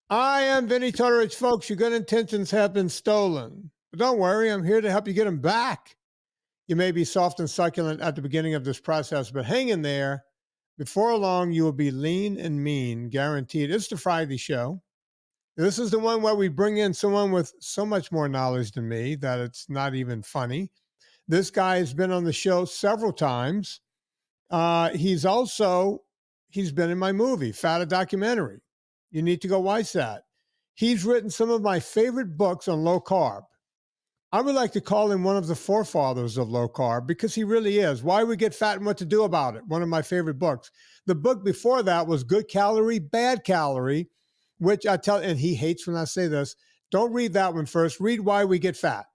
I am Vinnie Tortorich, folks. Your good intentions have been stolen. But don't worry, I'm here to help you get them back. You may be soft and succulent at the beginning of this process, but hang in there. Before long, you will be lean and mean, guaranteed. It's the Friday show. This is the one where we bring in someone with so much more knowledge than me that it's not even funny. This guy has been on the show several times. He's been in my movie, Fat a Documentary. You need to go watch that. He's written some of my favorite books on low carb. I would like to call him one of the forefathers of low carb because he really is. Why We Get Fat and What to Do About It, one of my favorite books. The book before that was Good Calorie, Bad Calorie, which I tell, and he hates when I say this, don't read that one first. Read Why We Get Fat.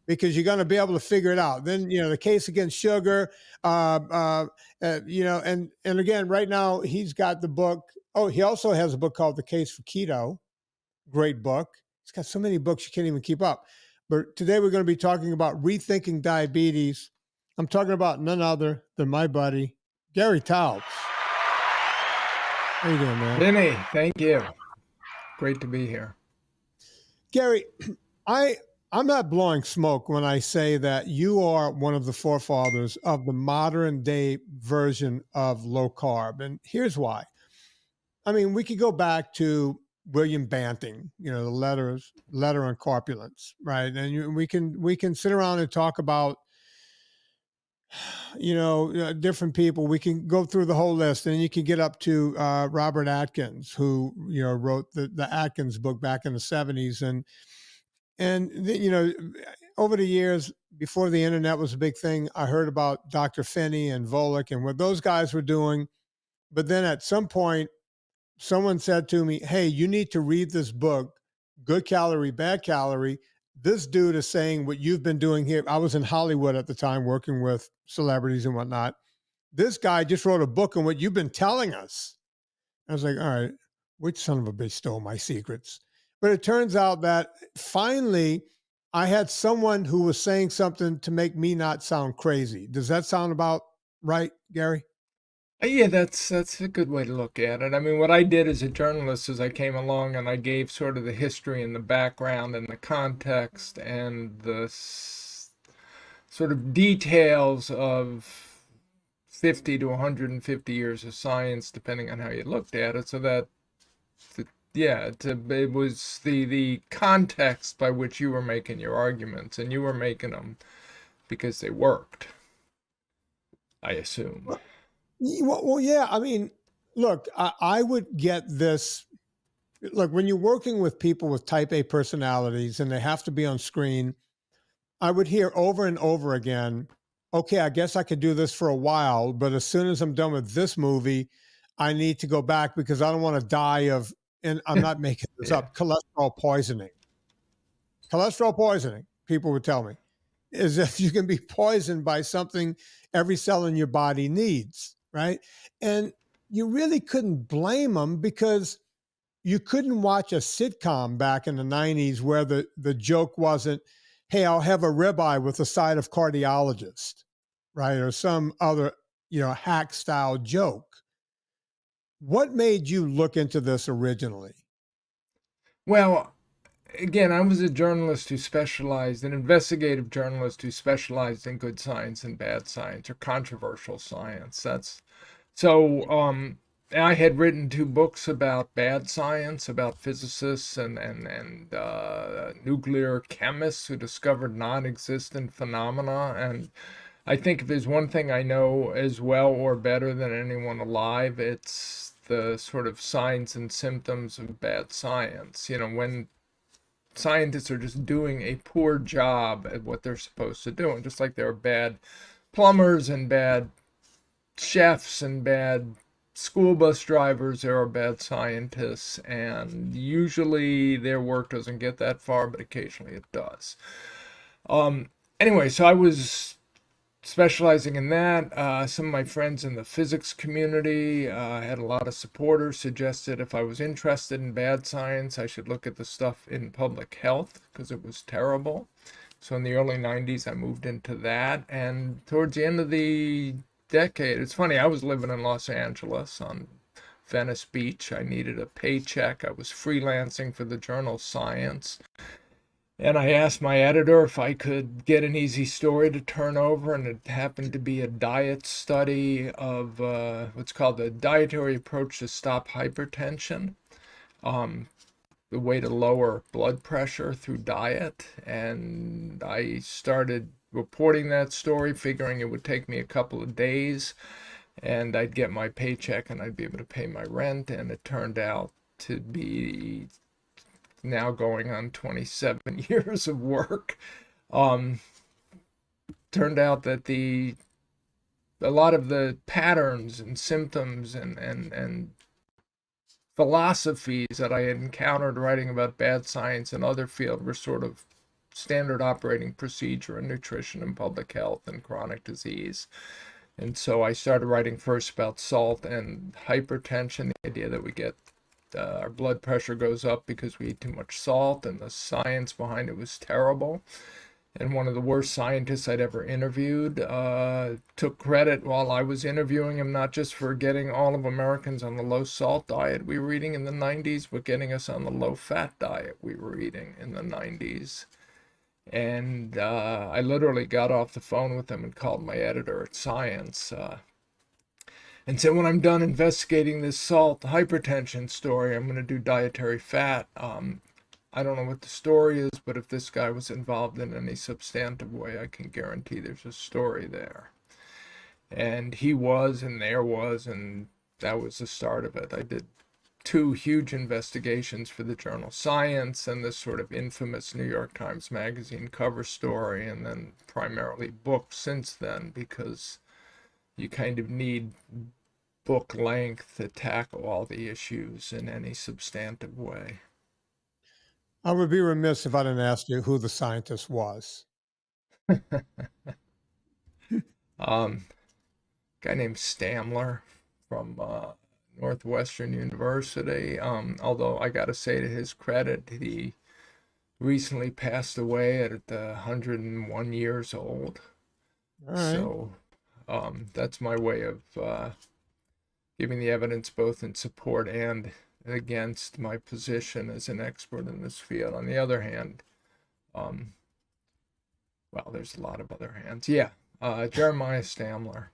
Because you're going to be able to figure it out. Then, the case against sugar, and again, right now he's got the book. Oh, he also has a book called The Case for Keto. Great book. He's got so many books you can't even keep up. But today we're going to be talking about rethinking diabetes. I'm talking about none other than my buddy, Gary Taubes. How you doing, man? Vinny, thank you. Great to be here. Gary, I'm not blowing smoke when I say that you are one of the forefathers of the modern day version of low carb. And here's why. I mean, we could go back to William Banting, the letter on corpulence, right? And we can sit around and talk about, different people. We can go through the whole list, and you can get up to Robert Atkins, who wrote the Atkins book back in the 70s, over the years, before the internet was a big thing, I heard about Dr. Finney and Volek and what those guys were doing. But then at some point, someone said to me, hey, you need to read this book, Good Calorie, Bad Calorie. This dude is saying what you've been doing here. I was in Hollywood at the time working with celebrities and whatnot. This guy just wrote a book on what you've been telling us. I was like, all right, which son of a bitch stole my secrets? But it turns out that finally I had someone who was saying something to make me not sound crazy. Does that sound about right, Gary? Yeah, that's a good way to look at it. I mean, what I did as a journalist is I came along and I gave sort of the history and the background and the context and the sort of details of 50 to 150 years of science, depending on how you looked at it, so that it was the context by which you were making your arguments, and you were making them because they worked, I assume. Well, yeah. I mean, look, I would get this. Look, when you're working with people with type A personalities and they have to be on screen, I would hear over and over again, okay, I guess I could do this for a while, but as soon as I'm done with this movie, I need to go back because I don't want to die of, and I'm not making this Yeah. up, cholesterol poisoning. Cholesterol poisoning, people would tell me, is if you can be poisoned by something every cell in your body needs, right? And you really couldn't blame them because you couldn't watch a sitcom back in the 90s where the joke wasn't, hey, I'll have a ribeye with a side of cardiologist, right? Or some other, hack style joke. What made you look into this originally? Well, again, I was a journalist who specialized, an investigative journalist who specialized in good science and bad science, or controversial science. I had written 2 books about bad science, about physicists and nuclear chemists who discovered non-existent phenomena. And I think if there's one thing I know as well or better than anyone alive, it's the sort of signs and symptoms of bad science. When scientists are just doing a poor job at what they're supposed to do. And just like there are bad plumbers and bad chefs and bad school bus drivers, there are bad scientists, and usually their work doesn't get that far, but occasionally it does. Anyway, so I was specializing in that. Some of my friends in the physics community had a lot of supporters, suggested if I was interested in bad science, I should look at the stuff in public health because it was terrible. So in the early 90s, I moved into that. And towards the end of the decade, it's funny, I was living in Los Angeles on Venice Beach. I needed a paycheck. I was freelancing for the journal Science. And I asked my editor if I could get an easy story to turn over, and it happened to be a diet study of what's called the dietary approach to stop hypertension, the way to lower blood pressure through diet. And I started reporting that story, figuring it would take me a couple of days, and I'd get my paycheck and I'd be able to pay my rent. And it turned out to be now going on 27 years of work. Turned out that a lot of the patterns and symptoms and philosophies that I had encountered writing about bad science and other fields were sort of standard operating procedure in nutrition and public health and chronic disease. And so I started writing first about salt and hypertension, the idea that we get our blood pressure goes up because we eat too much salt, and the science behind it was terrible. And one of the worst scientists I'd ever interviewed took credit while I was interviewing him, not just for getting all of Americans on the low salt diet we were eating in the 90s, but getting us on the low fat diet we were eating in the 90s. And I literally got off the phone with him and called my editor at Science and said, when I'm done investigating this salt hypertension story, I'm going to do dietary fat. I don't know what the story is, but if this guy was involved in any substantive way, I can guarantee there's a story there. And he was, and there was, and that was the start of it. I did 2 huge investigations for the journal Science and this sort of infamous New York Times Magazine cover story, and then primarily books since then, because you kind of need book length to tackle all the issues in any substantive way. I would be remiss if I didn't ask you who the scientist was. Guy named Stamler from Northwestern University. Although I got to say, to his credit, he recently passed away at 101 years old. All right. So that's my way of giving the evidence both in support and against my position as an expert in this field. On the other hand, well, there's a lot of other hands. Yeah, Jeremiah Stamler.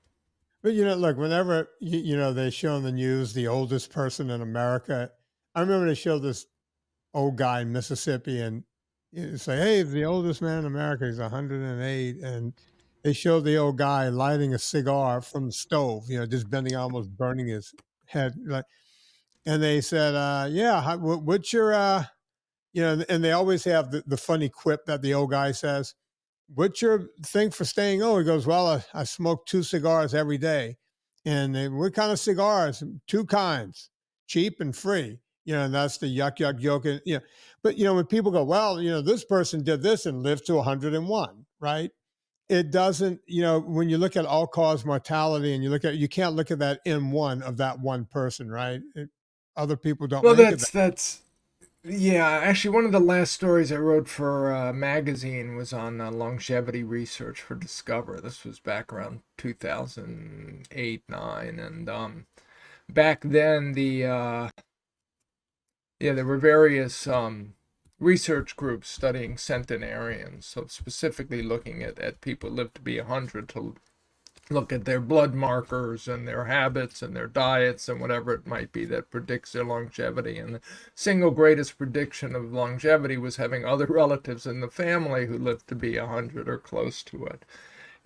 But look, whenever they show in the news the oldest person in America, I remember they showed this old guy in Mississippi, and say, "Hey, the oldest man in America is 108," and they showed the old guy lighting a cigar from the stove, just bending, almost burning his head, like. And they said, "Yeah, what's your," and they always have the funny quip that the old guy says, "What's your thing for staying old?" He goes, "Well, I smoke 2 cigars every day." And what kind of cigars? 2 kinds, cheap and free. And that's the yuck joke. But when people go, "Well, this person did this and lived to 101," right? It doesn't. When you look at all-cause mortality and you can't look at that M1 of that one person, right? Other people don't make it. That's yeah, actually, one of the last stories I wrote for a magazine was on longevity research for Discover. This was back around 2008, 9, and back then there were various research groups studying centenarians, so specifically looking at people who lived to be 100, to look at their blood markers and their habits and their diets and whatever it might be that predicts their longevity. And the single greatest prediction of longevity was having other relatives in the family who lived to be 100 or close to it.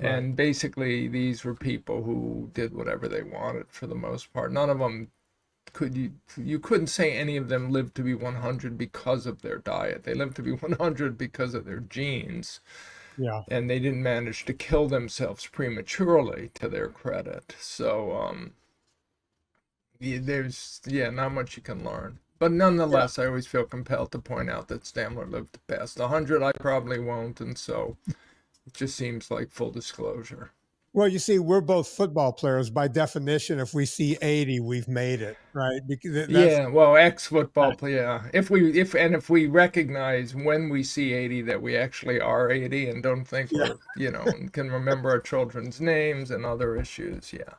Right. And basically these were people who did whatever they wanted for the most part. None of them you couldn't say any of them lived to be 100 because of their diet. They lived to be 100 because of their genes. Yeah. And they didn't manage to kill themselves prematurely, to their credit. So there's not much you can learn. But nonetheless, I always feel compelled to point out that Stamler lived past 100. I probably won't, and so it just seems like full disclosure. Well, you see, we're both football players. By definition, if we see 80, we've made it, right? Because that's Yeah, well, ex-football player. If we recognize when we see 80 that we actually are 80 and don't think yeah, we're, and can remember our children's names and other issues, yeah.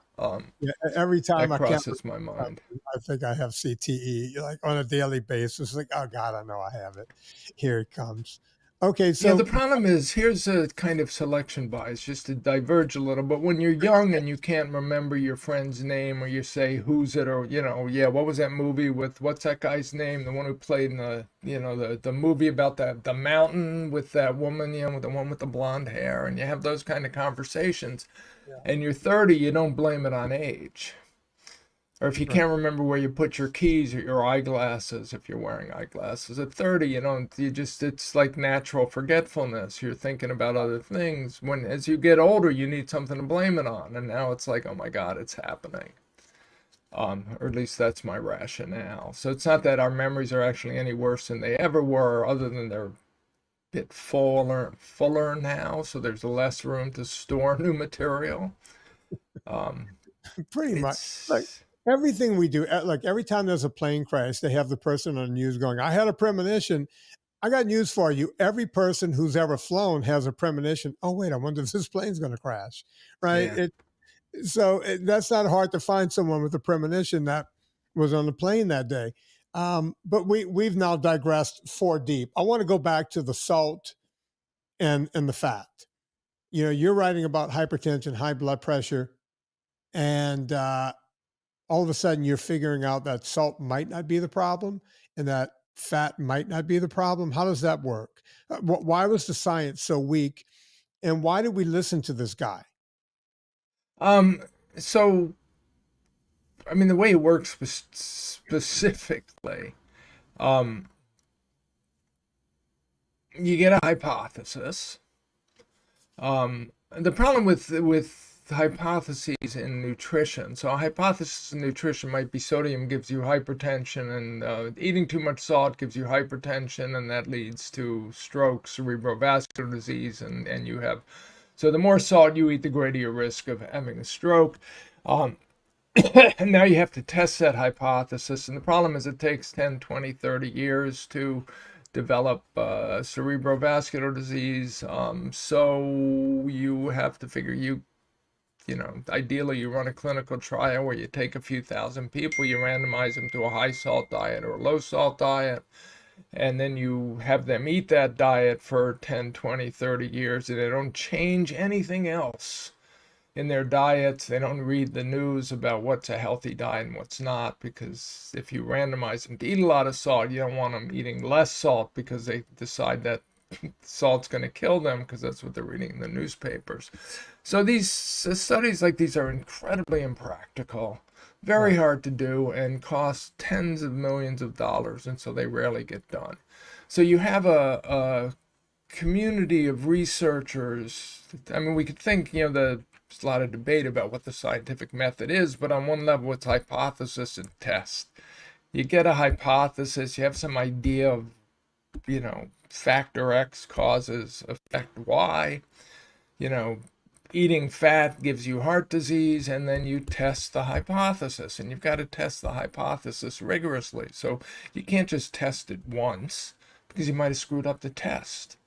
yeah. Every time That I can't crosses my remember mind. something, I think I have CTE like on a daily basis. Like, oh God, I know I have it. Here it comes. Okay, Yeah, the so problem is here's a kind of selection bias, just to diverge a little. But when you're young and you can't remember your friend's name, or you say who's it, or yeah, what was that movie with what's that guy's name, the one who played in the movie about the mountain with that woman, the one with the blonde hair, and you have those kind of conversations, yeah, and you're 30, you don't blame it on age. Or if you right. can't remember where you put your keys or your eyeglasses, if you're wearing eyeglasses at 30, it's like natural forgetfulness. You're thinking about other things. When, as you get older, you need something to blame it on. And now it's like, oh my God, it's happening. Or at least that's my rationale. So it's not that our memories are actually any worse than they ever were, other than they're a bit fuller now. So there's less room to store new material. Um, Pretty much. Like it's, everything we do, like every time there's a plane crash, they have the person on the news going, I had a premonition. I got news for you. Every person who's ever flown has a premonition. Oh, wait, I wonder if this plane's going to crash. Right. yeah. That's not hard to find someone with a premonition that was on the plane that day. But we've now digressed 4 deep. I want to go back to the salt and the fat. You're writing about hypertension, high blood pressure, and all of a sudden you're figuring out that salt might not be the problem and that fat might not be the problem. How does that work? Why was the science so weak? And why did we listen to this guy? Um, so, I mean, the way it works specifically, um, you get a hypothesis. The problem with hypotheses in nutrition, so a hypothesis in nutrition might be sodium gives you hypertension, and eating too much salt gives you hypertension, and that leads to stroke, cerebrovascular disease, and you have, so the more salt you eat, the greater your risk of having a stroke. Um, and now you have to test that hypothesis. And the problem is it takes 10, 20, 30 years to develop cerebrovascular disease. So you have to figure ideally you run a clinical trial where you take a few thousand people, you randomize them to a high salt diet or a low salt diet, and then you have them eat that diet for 10, 20, 30 years, and they don't change anything else in their diets. They don't read the news about what's a healthy diet and what's not, because if you randomize them to eat a lot of salt, you don't want them eating less salt because they decide that salt's going to kill them, because that's what they're reading in the newspapers. So these studies like these are incredibly impractical, very Right. hard to do, and cost tens of millions of dollars, and so they rarely get done. So you have a community of researchers. I mean, we could think, there's a lot of debate about what the scientific method is, but on one level, it's hypothesis and test. You get a hypothesis, you have some idea of, factor X causes effect Y, you know, eating fat gives you heart disease, and then you test the hypothesis, and you've got to test the hypothesis rigorously. So you can't just test it once, because you might have screwed up the test.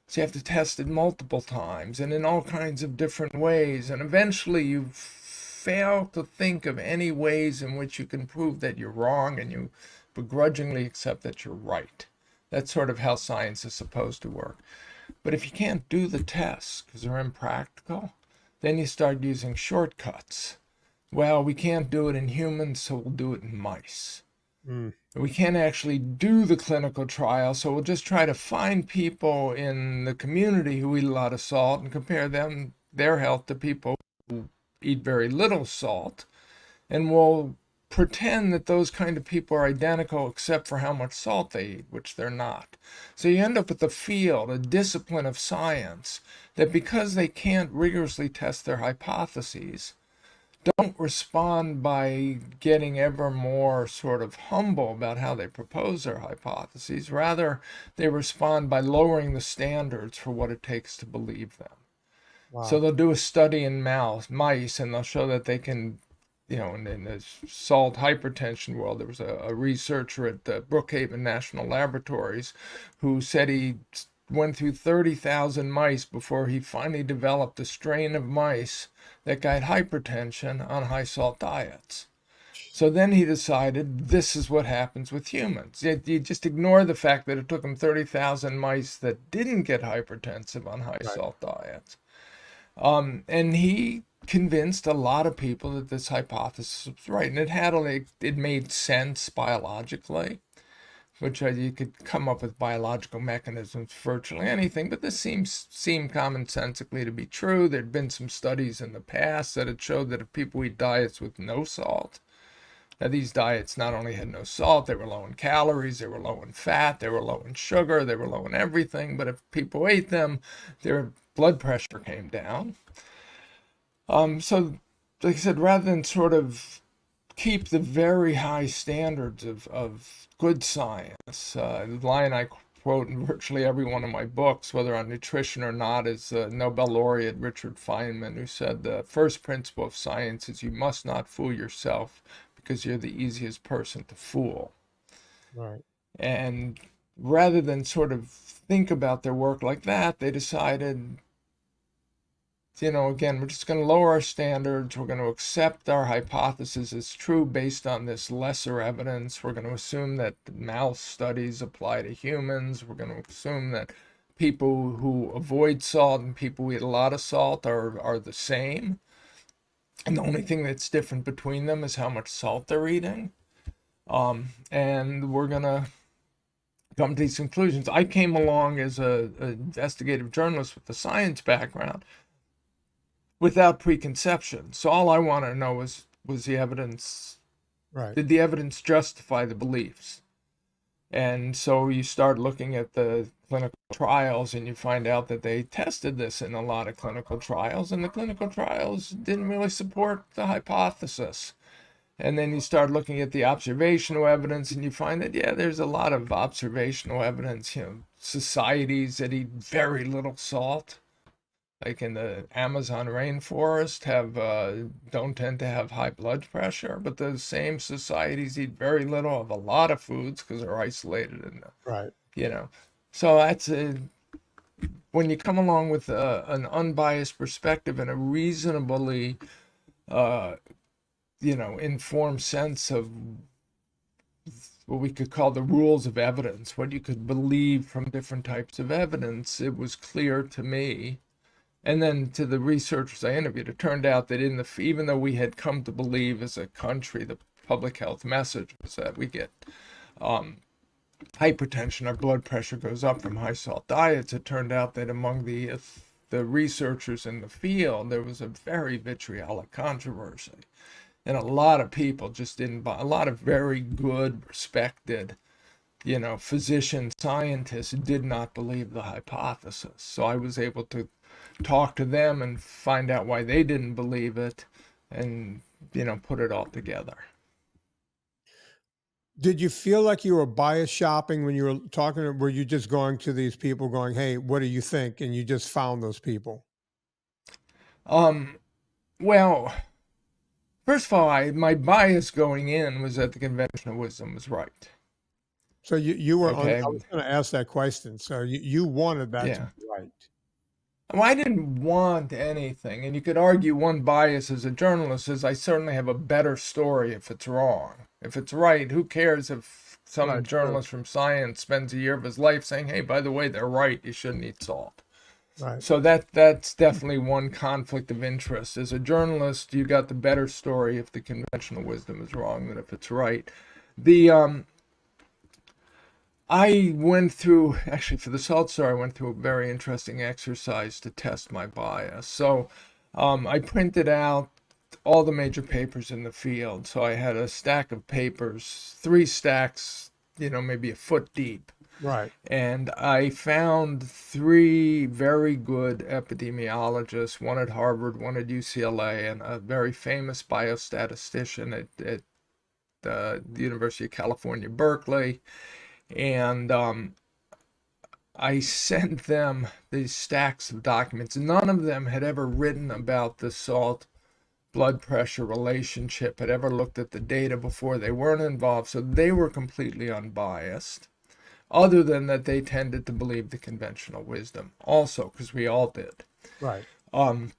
So you have to test it multiple times and in all kinds of different ways. And eventually you fail to think of any ways in which you can prove that you're wrong, and you begrudgingly accept that you're right. That's sort of how science is supposed to work. But if you can't do the tests because they're impractical, then you start using shortcuts. Well, we can't do it in humans, so we'll do it in mice. Mm. We can't actually do the clinical trial, so we'll just try to find people in the community who eat a lot of salt and compare their health to people who eat very little salt, and we'll pretend that those kind of people are identical except for how much salt they eat, which they're not. So you end up with a field, a discipline of science, that because they can't rigorously test their hypotheses, don't respond by getting ever more sort of humble about how they propose their hypotheses. Rather, they respond by lowering the standards for what it takes to believe them. So Wow. they'll do a study in mice, and they'll show that they can, in the salt hypertension world, there was a researcher at the Brookhaven National Laboratories who said he went through 30,000 mice before he finally developed a strain of mice that got hypertension on high salt diets. So then he decided this is what happens with humans. You just ignore the fact that it took him 30,000 mice that didn't get hypertensive on high Right. salt diets. And he convinced a lot of people that this hypothesis was right, and it made sense biologically, which you could come up with biological mechanisms for virtually anything, but this seemed commonsensically to be true. There'd been some studies in the past that had showed that if people eat diets with no salt, now these diets not only had no salt, they were low in calories, they were low in fat, they were low in sugar, they were low in everything, but if people ate them, their blood pressure came down. So, like I said, rather than sort of keep the very high standards of good science, the line I quote in virtually every one of my books, whether on nutrition or not, is Nobel laureate Richard Feynman, who said the first principle of science is you must not fool yourself because you're the easiest person to fool. Right. And rather than sort of think about their work like that, they decided, again, we're just going to lower our standards. We're going to accept our hypothesis as true based on this lesser evidence. We're going to assume that mouse studies apply to humans. We're going to assume that people who avoid salt and people who eat a lot of salt are the same. And the only thing that's different between them is how much salt they're eating. And we're going to come to these conclusions. I came along as an investigative journalist with a science background without preconception. So all I want to know was the evidence. Right. Did the evidence justify the beliefs? And so you start looking at the clinical trials and you find out that they tested this in a lot of clinical trials, and the clinical trials didn't really support the hypothesis. And then you start looking at the observational evidence and you find that, yeah, there's a lot of observational evidence, societies that eat very little salt, like in the Amazon rainforest, don't tend to have high blood pressure, but the same societies eat very little of a lot of foods because they're isolated in Right. So that's when you come along with an unbiased perspective and a reasonably informed sense of what we could call the rules of evidence, what you could believe from different types of evidence, it was clear to me. And then to the researchers I interviewed, it turned out that even though we had come to believe as a country, the public health message was that we get hypertension, our blood pressure goes up from high salt diets, it turned out that among the researchers in the field, there was a very vitriolic controversy. And a lot of people just didn't buy, a lot of very good, respected, physicians, scientists did not believe the hypothesis. So I was able to talk to them and find out why they didn't believe it and, put it all together. Did you feel like you were bias shopping when you were talking? Were you just going to these people going, hey, what do you think? And you just found those people? Well, first of all, my bias going in was that the conventional wisdom was right. So you were on, Okay. I was going to ask that question. So you wanted that to Yeah. be right. Well, I didn't want anything. And you could argue one bias as a journalist is I certainly have a better story if it's wrong. If it's right, who cares if some Right. True. journalist from science spends a year of his life saying, hey, by the way, they're right, you shouldn't eat salt. Right. So that's definitely one conflict of interest. As a journalist, you got the better story if the conventional wisdom is wrong than if it's right. I went through, actually for the salt story, I went through a very interesting exercise to test my bias. So I printed out all the major papers in the field. So I had a stack of papers, 3 stacks, maybe a foot deep. Right. And I found 3 very good epidemiologists, one at Harvard, one at UCLA, and a very famous biostatistician at the University of California, Berkeley. And I sent them these stacks of documents. None of them had ever written about the salt blood pressure relationship, had ever looked at the data before. They weren't involved, so they were completely unbiased, other than that they tended to believe the conventional wisdom also, because we all did. Right. And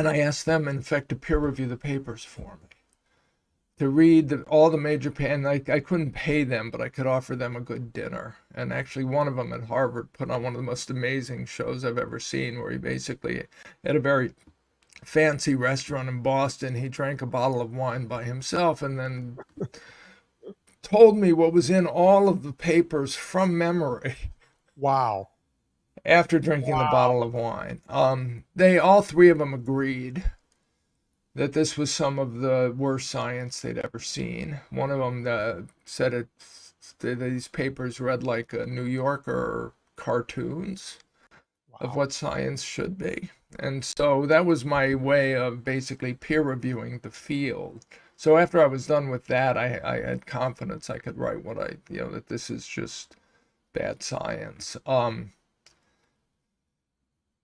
I asked them, in fact, to peer review the papers for me, to read all the major, and I couldn't pay them, but I could offer them a good dinner. And actually, one of them at Harvard put on one of the most amazing shows I've ever seen, where he basically, at a very fancy restaurant in Boston, he drank a bottle of wine by himself and then told me what was in all of the papers from memory. Wow. After drinking the bottle of wine. They all three of them agreed that this was some of the worst science they'd ever seen. One of them said these papers read like a New Yorker cartoons of what science should be. And so that was my way of basically peer reviewing the field. So after I was done with that, I had confidence I could write what that this is just bad science.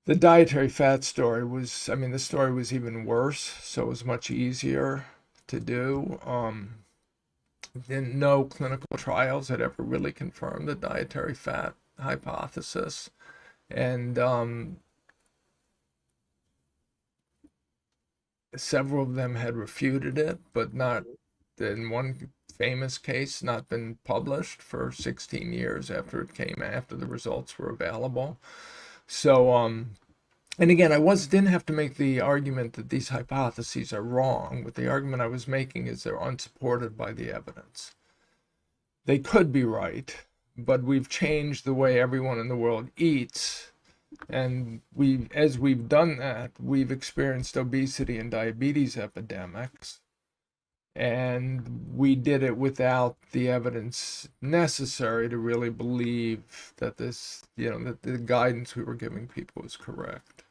The dietary fat story was, the story was even worse, so it was much easier to do. No clinical trials had ever really confirmed the dietary fat hypothesis. And several of them had refuted it, but not, in one famous case, not been published for 16 years after the results were available. So, and again, didn't have to make the argument that these hypotheses are wrong, but the argument I was making is they're unsupported by the evidence. They could be right, but we've changed the way everyone in the world eats. And as we've done that, we've experienced obesity and diabetes epidemics. And we did it without the evidence necessary to really believe that that the guidance we were giving people was correct.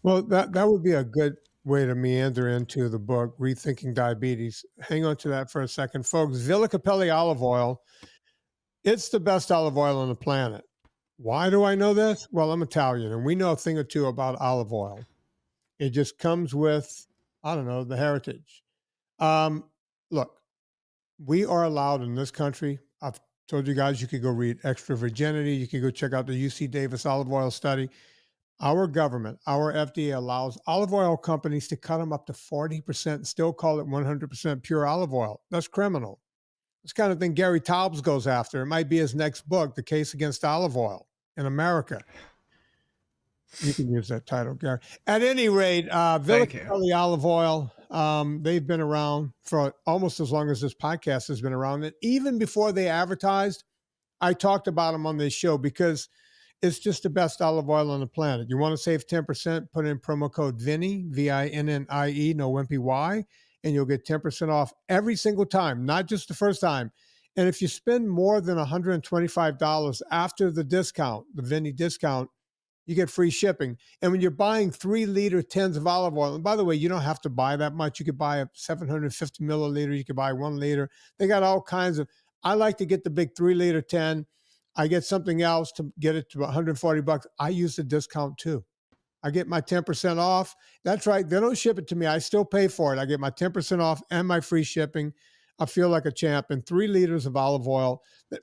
Well, that would be a good way to meander into the book, Rethinking Diabetes. Hang on to that for a second. Folks, Villa Capelli olive oil, it's the best olive oil on the planet. Why do I know this? Well, I'm Italian, and we know a thing or two about olive oil. It just comes with, I don't know, the heritage. Look, we are allowed in this country. I've told you guys you could go read Extra Virginity. You could go check out the UC Davis olive oil study. Our government, our FDA allows olive oil companies to cut them up to 40% and still call it 100% pure olive oil. That's criminal. This kind of thing Gary Taubes goes after. It might be his next book, The Case Against Olive Oil in America. You can use that title, Gary. At any rate, Villa Capelli olive oil, they've been around for almost as long as this podcast has been around. And even before they advertised, I talked about them on this show because it's just the best olive oil on the planet. You want to save 10%, put in promo code Vinnie, VINNIE, no wimpy Y, and you'll get 10% off every single time, not just the first time. And if you spend more than $125 after the discount, the Vinnie discount, you get free shipping. And when you're buying 3-liter tins of olive oil, and by the way, you don't have to buy that much. You could buy a 750 milliliter. You could buy 1 liter. They got all kinds of, I like to get the big 3-liter tin. I get something else to get it to $140. I use the discount too. I get my 10% off. That's right. They don't ship it to me. I still pay for it. I get my 10% off and my free shipping. I feel like a champ. And 3 liters of olive oil.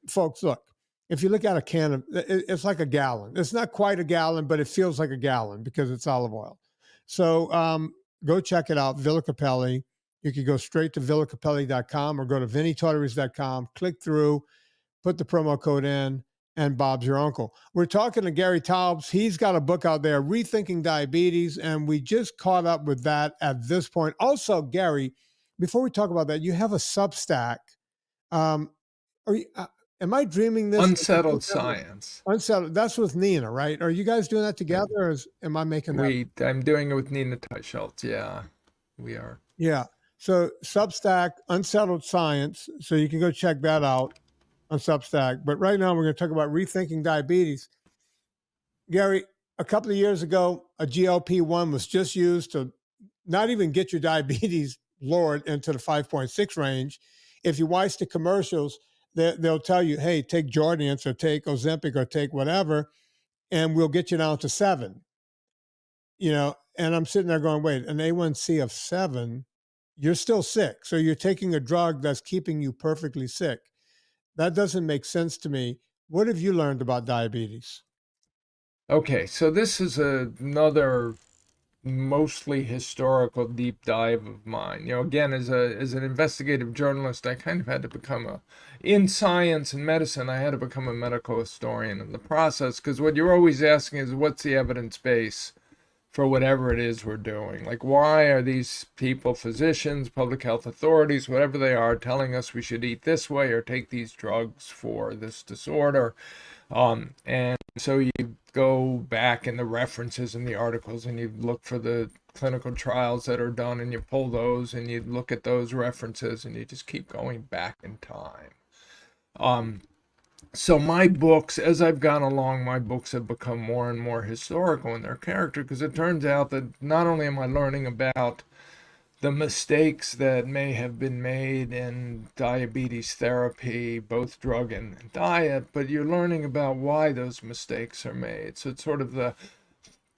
Folks, look, if you look at a can of, it's like a gallon. It's not quite a gallon, but it feels like a gallon because it's olive oil. So go check it out, Villa Capelli. You can go straight to villacapelli.com or go to vinnietortorich.com, click through, put the promo code in, and Bob's your uncle. We're talking to Gary Taubes. He's got a book out there, Rethinking Diabetes, and we just caught up with that at this point. Also, Gary, before we talk about that, you have a Substack. Am I dreaming this? Unsettled Science. Unsettled. That's with Nina, right? Are you guys doing that together, or am I making that? I'm doing it with Nina Teicholz. Yeah, we are. Yeah. So Substack, Unsettled Science. So you can go check that out on Substack. But right now we're going to talk about rethinking diabetes. Gary, a couple of years ago, a GLP-1 was just used to not even get your diabetes lowered into the 5.6 range. If you watch the commercials, they'll tell you, hey, take Jardiance or take Ozempic or take whatever. and we'll get you down to 7. And I'm sitting there going, wait, an A1C of 7, you're still sick. So you're taking a drug that's keeping you perfectly sick. That doesn't make sense to me. What have you learned about diabetes? Okay, so this is another mostly historical deep dive of mine. Again, as an investigative journalist, I kind of had to become in science and medicine, I had to become a medical historian in the process, because what you're always asking is, what's the evidence base for whatever it is we're doing? Like, why are these people, physicians, public health authorities, whatever they are, telling us we should eat this way or take these drugs for this disorder? And so you go back in the references in the articles and you look for the clinical trials that are done and you pull those and you look at those references and you just keep going back in time. So my books, as I've gone along, my books have become more and more historical in their character, because it turns out that not only am I learning about the mistakes that may have been made in diabetes therapy, both drug and diet, but you're learning about why those mistakes are made. So it's sort of the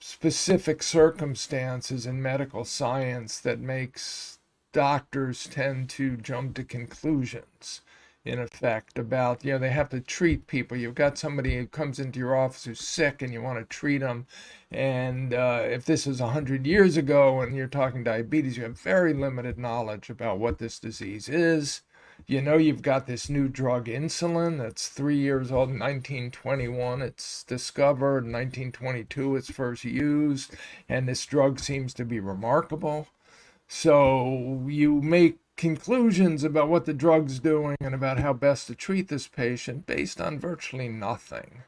specific circumstances in medical science that makes doctors tend to jump to conclusions, in effect, about, they have to treat people. You've got somebody who comes into your office who's sick and you want to treat them. And if this is 100 years ago and you're talking diabetes, you have very limited knowledge about what this disease is. You've got this new drug, insulin, that's 3 years old, 1921 it's discovered, 1922 it's first used, and this drug seems to be remarkable. So you make conclusions about what the drug's doing and about how best to treat this patient based on virtually nothing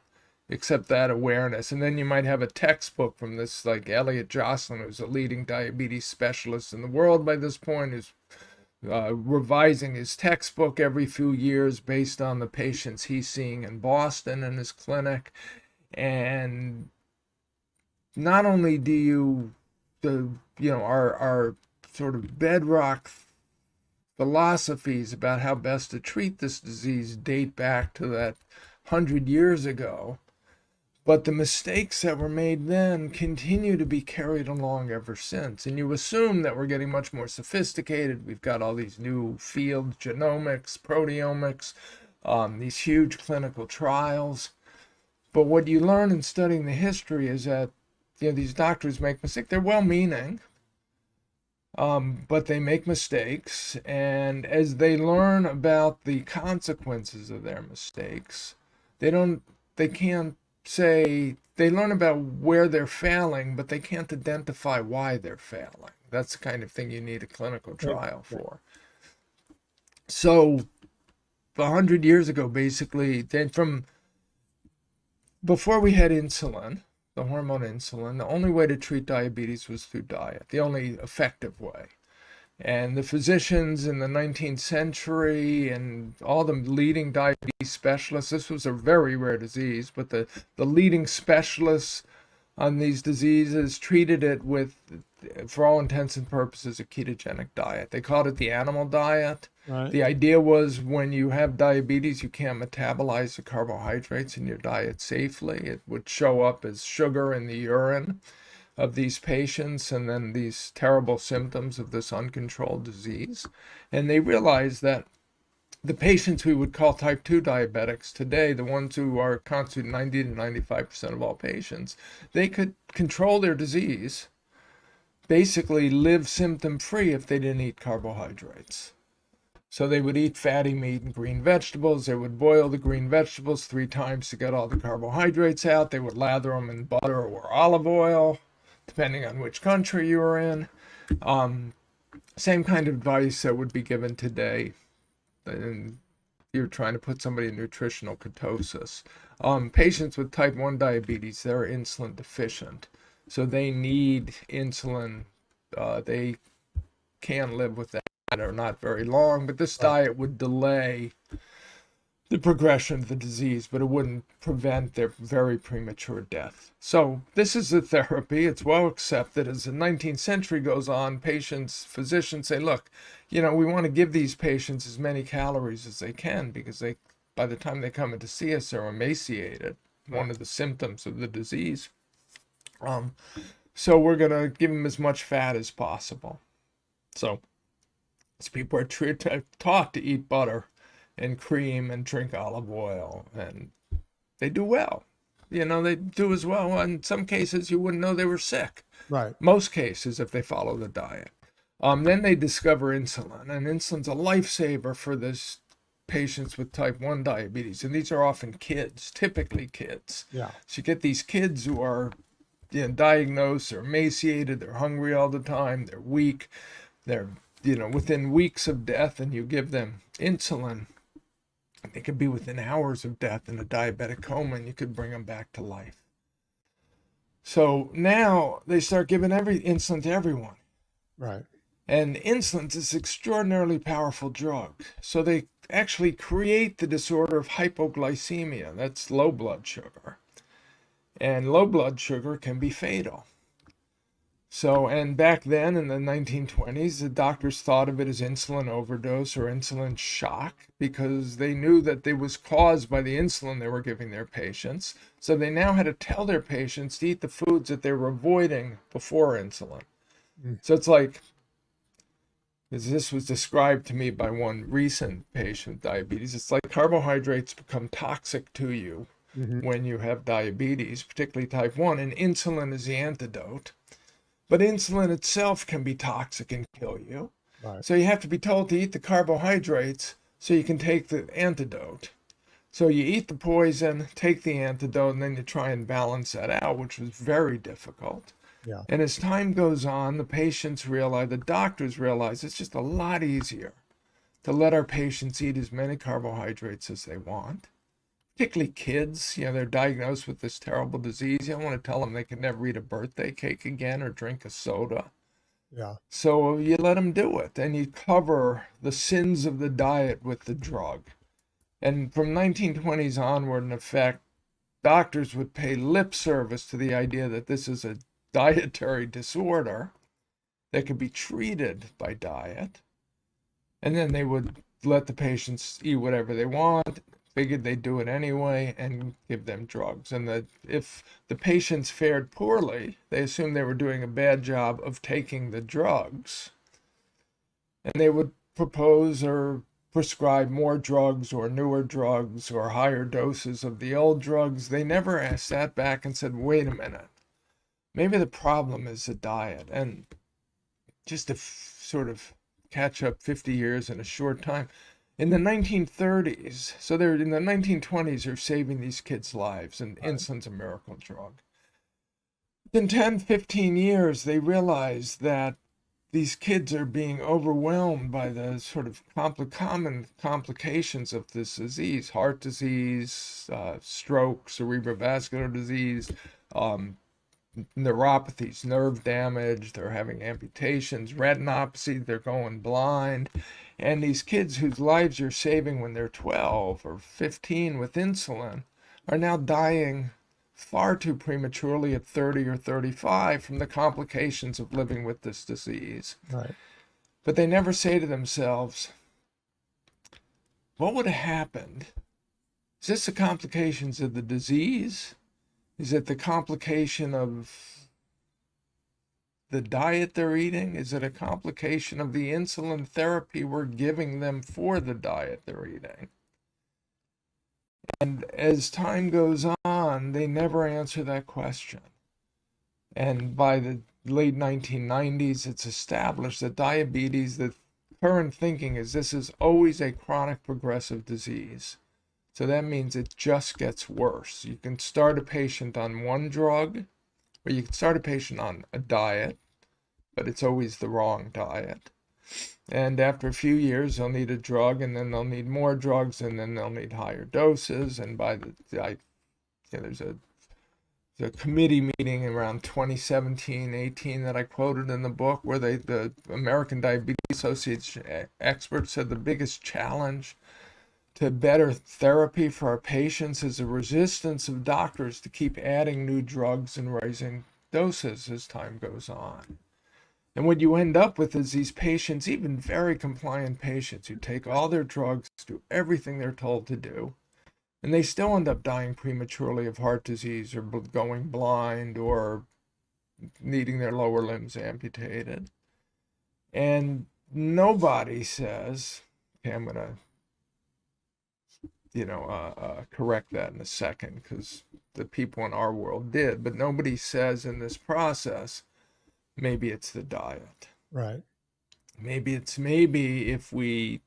except that awareness. And then you might have a textbook from this, like Elliot Jocelyn, who's a leading diabetes specialist in the world by this point, who's revising his textbook every few years based on the patients he's seeing in Boston in his clinic. And not only do our sort of bedrock philosophies about how best to treat this disease date back to that 100 years ago, but the mistakes that were made then continue to be carried along ever since. And you assume that we're getting much more sophisticated. We've got all these new fields, genomics, proteomics, these huge clinical trials. But what you learn in studying the history is that these doctors make mistakes. They're well-meaning, but they make mistakes. And as they learn about the consequences of their mistakes, they can't say, they learn about where they're failing, but they can't identify why they're failing. That's the kind of thing you need a clinical trial for. So 100 years ago, basically, then from before we had insulin, the hormone insulin, the only way to treat diabetes was through diet, the only effective way. And the physicians in the 19th century and all the leading diabetes specialists, this was a very rare disease, but the leading specialists on these diseases treated it with, for all intents and purposes, a ketogenic diet. They called it the animal diet. Right. The idea was, when you have diabetes, you can't metabolize the carbohydrates in your diet safely. It would show up as sugar in the urine of these patients, and then these terrible symptoms of this uncontrolled disease. And they realized that the patients we would call type 2 diabetics today, the ones who are constitute 90 to 95% of all patients, they could control their disease, basically live symptom-free, if they didn't eat carbohydrates. So they would eat fatty meat and green vegetables. They would boil the green vegetables 3 times to get all the carbohydrates out. They would lather them in butter or olive oil, depending on which country you were in. Same kind of advice that would be given today. And you're trying to put somebody in nutritional ketosis. Patients with type 1 diabetes, they're insulin deficient. So they need insulin. They can live with that or not very long, but this diet would delay the progression of the disease, but it wouldn't prevent their very premature death. So this is a therapy. It's well accepted. As the 19th century goes on, physicians say, look, we want to give these patients as many calories as they can, because by the time they come in to see us, they're emaciated. one of the symptoms of the disease. So we're going to give them as much fat as possible. So as people are taught to eat butter and cream and drink olive oil, and they do well. You know, they do as well. In some cases, you wouldn't know they were sick. Right. Most cases, if they follow the diet. Then they discover insulin, and insulin's a lifesaver for this patients with type 1 diabetes. And these are often kids, typically kids. Yeah. So you get these kids who are diagnosed, they're emaciated, they're hungry all the time, they're weak, they're within weeks of death, and you give them insulin. They could be within hours of death in a diabetic coma, and you could bring them back to life. So now they start giving insulin to everyone. Right. And insulin is this extraordinarily powerful drug. So they actually create the disorder of hypoglycemia. That's low blood sugar. And low blood sugar can be fatal. So, and back then in the 1920s, the doctors thought of it as insulin overdose or insulin shock because they knew that it was caused by the insulin they were giving their patients. So they now had to tell their patients to eat the foods that they were avoiding before insulin. So it's like, as this was described to me by one recent patient with diabetes, it's like carbohydrates become toxic to you when you have diabetes, particularly type 1, and insulin is the antidote. But insulin itself can be toxic and kill you. Right. So you have to be told to eat the carbohydrates so you can take the antidote. So you eat the poison, take the antidote, and then you try and balance that out, which was very difficult. Yeah. And as time goes on, the patients realize, the doctors realize it's just a lot easier to let our patients eat as many carbohydrates as they want. Particularly kids, they're diagnosed with this terrible disease. You don't want to tell them they can never eat a birthday cake again or drink a soda. Yeah. So you let them do it, and you cover the sins of the diet with the drug. And from 1920s onward, in effect, doctors would pay lip service to the idea that this is a dietary disorder that could be treated by diet. And then they would let the patients eat whatever they want, figured they'd do it anyway, and give them drugs. And that if the patients fared poorly, they assumed they were doing a bad job of taking the drugs. And they would propose or prescribe more drugs or newer drugs or higher doses of the old drugs. They never sat back and said, wait a minute, maybe the problem is the diet. And just to sort of catch up 50 years in a short time, in the 1930s, so they're in the 1920s, they're saving these kids' lives, and insulin's a miracle drug. In 10, 15 years, they realized that these kids are being overwhelmed by the sort of common complications of this disease: heart disease, stroke, cerebrovascular disease, neuropathies, nerve damage, they're having amputations, retinopathy, they're going blind. And these kids whose lives you're saving when they're 12 or 15 with insulin are now dying far too prematurely at 30 or 35 from the complications of living with this disease. Right. But they never say to themselves, what would have happened? Is this the complications of the disease? Is it the complication of the diet they're eating? Is it a complication of the insulin therapy we're giving them for the diet they're eating? And as time goes on, they never answer that question. And by the late 1990s, it's established that diabetes, the current thinking is this is always a chronic progressive disease. So that means it just gets worse. You can start a patient on one drug, or you can start a patient on a diet, but it's always the wrong diet. And after a few years, they'll need a drug, and then they'll need more drugs, and then they'll need higher doses. And by there's a committee meeting around 2017-18 that I quoted in the book, where the American Diabetes Association experts said the biggest challenge to better therapy for our patients is the resistance of doctors to keep adding new drugs and raising doses as time goes on. And what you end up with is these patients, even very compliant patients, who take all their drugs, do everything they're told to do, And they still end up dying prematurely of heart disease or going blind or needing their lower limbs amputated. And nobody says, okay, I'm going to correct that in a second, because the people in our world did, but nobody says in this process, maybe it's the diet. Right. Maybe if we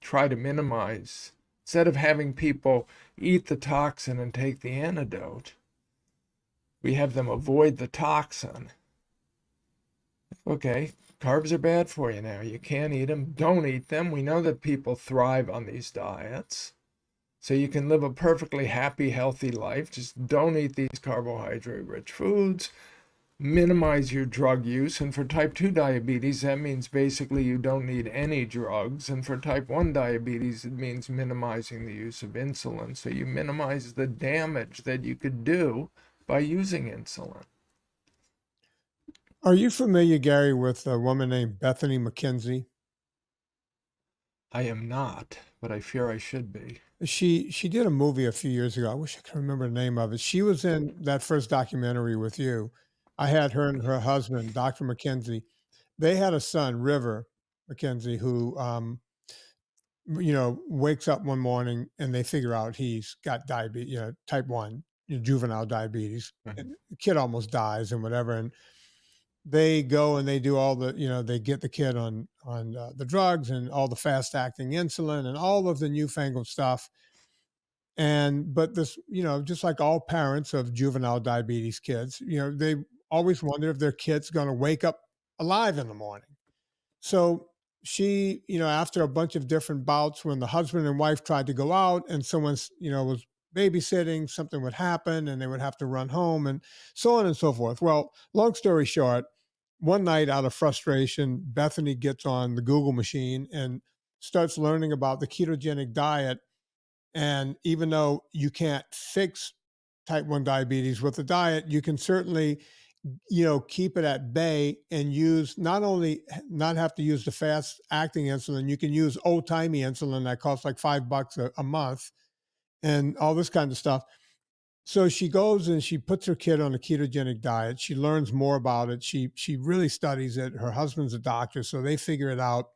try to minimize, instead of having people eat the toxin and take the antidote, we have them avoid the toxin. Okay, carbs are bad for you now. You can't eat them. Don't eat them. We know that people thrive on these diets. So you can live a perfectly happy, healthy life. Just don't eat these carbohydrate-rich foods. Minimize your drug use. And for type 2 diabetes, that means basically you don't need any drugs. And for type 1 diabetes, it means minimizing the use of insulin. So you minimize the damage that you could do by using insulin. Are you familiar, Gary, with a woman named Bethany McKenzie? I am not, but I fear I should be. She did a movie a few years ago. I wish I could remember the name of it. She was in that first documentary with you. I had her and her husband, Dr. McKenzie. They had a son, River McKenzie, who wakes up one morning and they figure out he's got diabetes, type 1, juvenile diabetes. And the kid almost dies and whatever. And they go and they do all the, they get the kid on the drugs and all the fast acting insulin and all of the newfangled stuff. But this, just like all parents of juvenile diabetes kids, they always wonder if their kid's going to wake up alive in the morning. So she, after a bunch of different bouts, when the husband and wife tried to go out and someone's, was babysitting, something would happen and they would have to run home and so on and so forth. Well, long story short, one night out of frustration, Bethany gets on the Google machine and starts learning about the ketogenic diet. And even though you can't fix type 1 diabetes with a diet, you can certainly, keep it at bay and use not have to use the fast acting insulin. You can use old timey insulin that costs like $5 a month and all this kind of stuff. So she goes and she puts her kid on a ketogenic diet. She learns more about it. She really studies it. Her husband's a doctor, so they figure it out.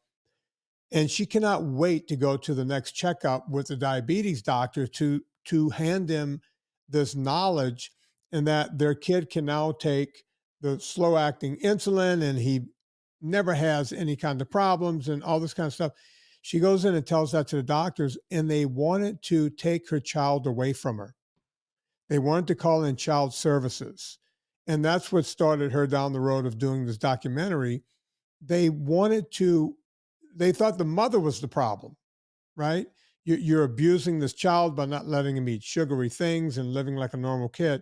And she cannot wait to go to the next checkup with the diabetes doctor to hand him this knowledge, and that their kid can now take the slow acting insulin and he never has any kind of problems and all this kind of stuff. She goes in and tells that to the doctors, and they wanted to take her child away from her. They wanted to call in child services. And that's what started her down the road of doing this documentary. They thought the mother was the problem, right? You're abusing this child by not letting him eat sugary things and living like a normal kid.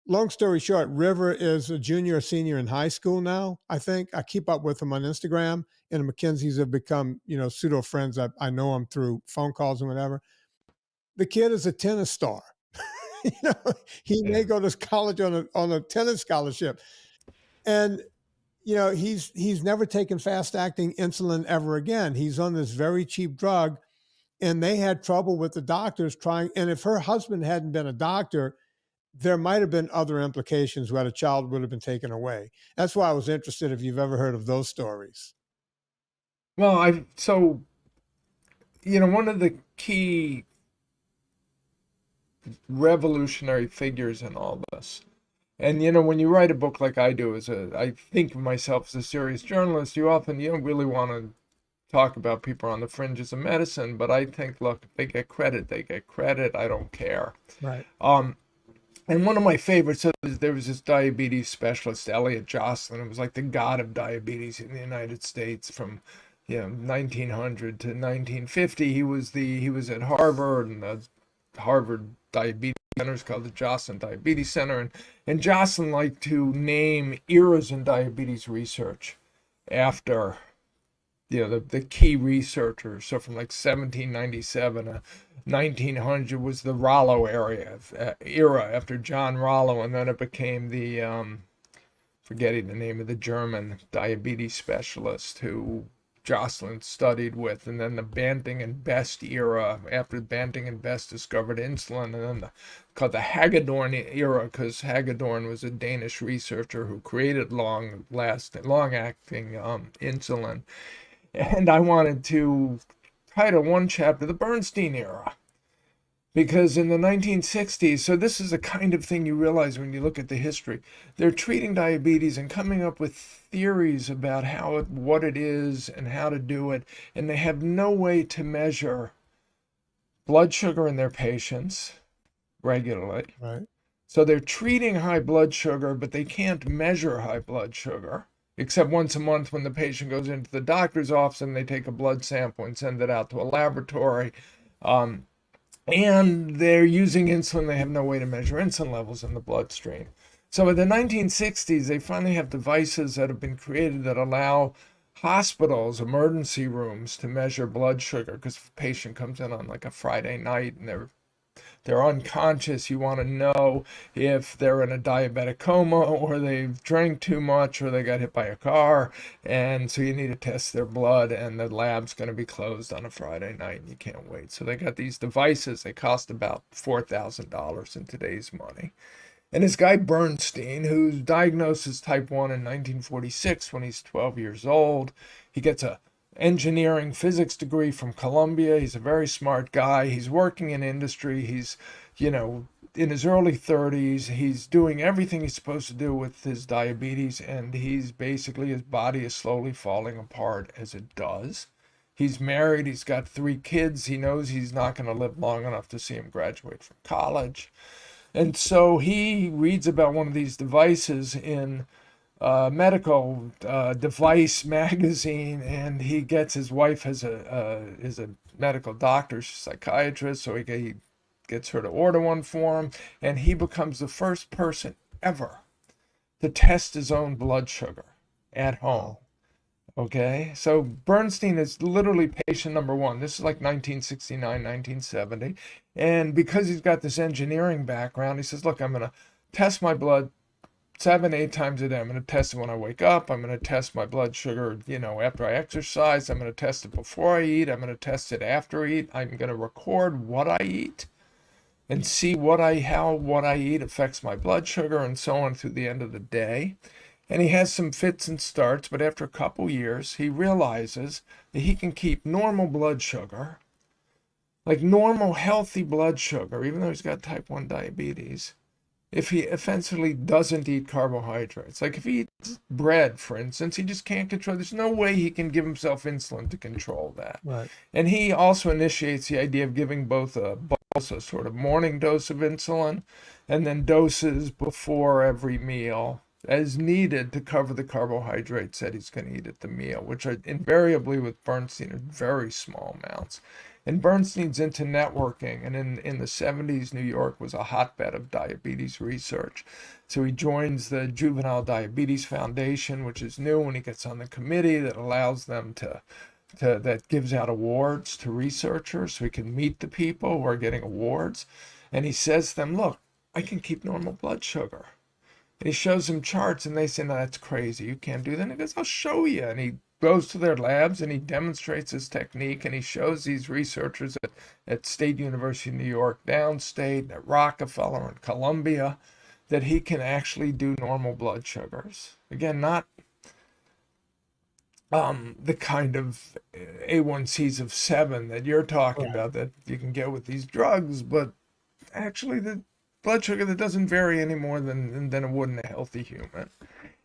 Long story short, River is a junior or senior in high school now, I think. I keep up with him on Instagram, and the McKenzies have become, pseudo friends. I know him through phone calls and whatever. The kid is a tennis star. He may go to college on a tennis scholarship. And he's never taken fast acting insulin ever again. He's on this very cheap drug, and they had trouble with the doctors trying. And if her husband hadn't been a doctor, there might have been other implications where the child would have been taken away. That's why I was interested if you've ever heard of those stories. Well, one of the key revolutionary figures in all this. And when you write a book like I do, I think of myself as a serious journalist, you often don't really want to talk about people on the fringes of medicine, but I think, look, if they get credit, they get credit. I don't care. Right. And one of my favorites, there was this diabetes specialist, Elliot Jocelyn. It was like the god of diabetes in the United States from 1900 to 1950. He was at Harvard, and the Harvard Diabetes Center is called the Jocelyn Diabetes Center, and Jocelyn liked to name eras in diabetes research after the key researchers. So from like 1797 to 1900 was the Rollo era after John Rollo, and then it became the forgetting the name of the German diabetes specialist who Jocelyn studied with, and then the Banting and Best era, after Banting and Best discovered insulin, and then called the Hagedorn era, because Hagedorn was a Danish researcher who created long-acting insulin. And I wanted to title one chapter the Bernstein era, because in the 1960s, so this is the kind of thing you realize when you look at the history, they're treating diabetes and coming up with theories about what it is and how to do it, and they have no way to measure blood sugar in their patients regularly. Right. So they're treating high blood sugar, but they can't measure high blood sugar, except once a month when the patient goes into the doctor's office and they take a blood sample and send it out to a laboratory. And they're using insulin. They have no way to measure insulin levels in the bloodstream. So in the 1960s, they finally have devices that have been created that allow hospitals, emergency rooms, to measure blood sugar, because if a patient comes in on like a Friday night and they're unconscious, you want to know if they're in a diabetic coma or they've drank too much or they got hit by a car, and so you need to test their blood, and the lab's going to be closed on a Friday night and you can't wait. So they got these devices. They cost about $4,000 in today's money. And this guy Bernstein, who's diagnosed as type 1 in 1946 when he's 12 years old, he gets a engineering physics degree from Columbia. He's a very smart guy. He's working in industry. He's, in his early 30s. He's doing everything he's supposed to do with his diabetes, and his body is slowly falling apart as it does. He's married. He's got 3 kids. He knows he's not going to live long enough to see him graduate from college. And so he reads about one of these devices in medical device magazine, and he gets his wife is a medical doctor, she's a psychiatrist, so he gets her to order one for him, and he becomes the first person ever to test his own blood sugar at home. Okay, so Bernstein is literally patient number 1. This is like 1969, 1970, and because he's got this engineering background, he says, look, I'm going to test my blood 7-8 times a day. I'm going to test it when I wake up. I'm going to test my blood sugar, after I exercise. I'm going to test it before I eat. I'm going to test it after I eat. I'm going to record what I eat and see what I eat affects my blood sugar, and so on through the end of the day. And he has some fits and starts, but after a couple years, he realizes that he can keep normal blood sugar, like normal healthy blood sugar, even though he's got type 1 diabetes, if he essentially doesn't eat carbohydrates. Like if he eats bread, for instance, he just can't control. There's no way he can give himself insulin to control that. Right. And he also initiates the idea of giving both a sort of morning dose of insulin and then doses before every meal as needed to cover the carbohydrates that he's going to eat at the meal, which are invariably with Bernstein are very small amounts. And Bernstein's into networking, and in the 70s, New York was a hotbed of diabetes research. So he joins the Juvenile Diabetes Foundation, which is new, when he gets on the committee that allows them that gives out awards to researchers, so he can meet the people who are getting awards. And he says to them, look, I can keep normal blood sugar. And he shows them charts, and they say, no, that's crazy. You can't do that. And he goes, I'll show you. And he goes to their labs and he demonstrates his technique, and he shows these researchers at State University of New York, downstate, at Rockefeller and Columbia, that he can actually do normal blood sugars. Again, not the kind of A1Cs of 7 that you're talking about that you can get with these drugs, but actually the blood sugar that doesn't vary any more than it would in a healthy human.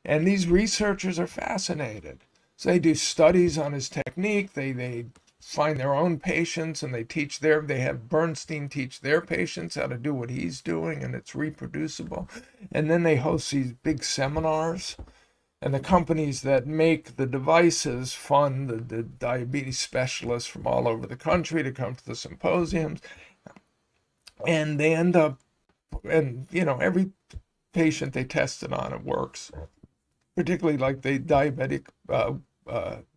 And these researchers are fascinated. So they do studies on his technique. They find their own patients, and they have Bernstein teach their patients how to do what he's doing, and it's reproducible. And then they host these big seminars, and the companies that make the devices fund the diabetes specialists from all over the country to come to the symposiums. And they end up, and every patient they tested on, it works. Particularly like the diabetic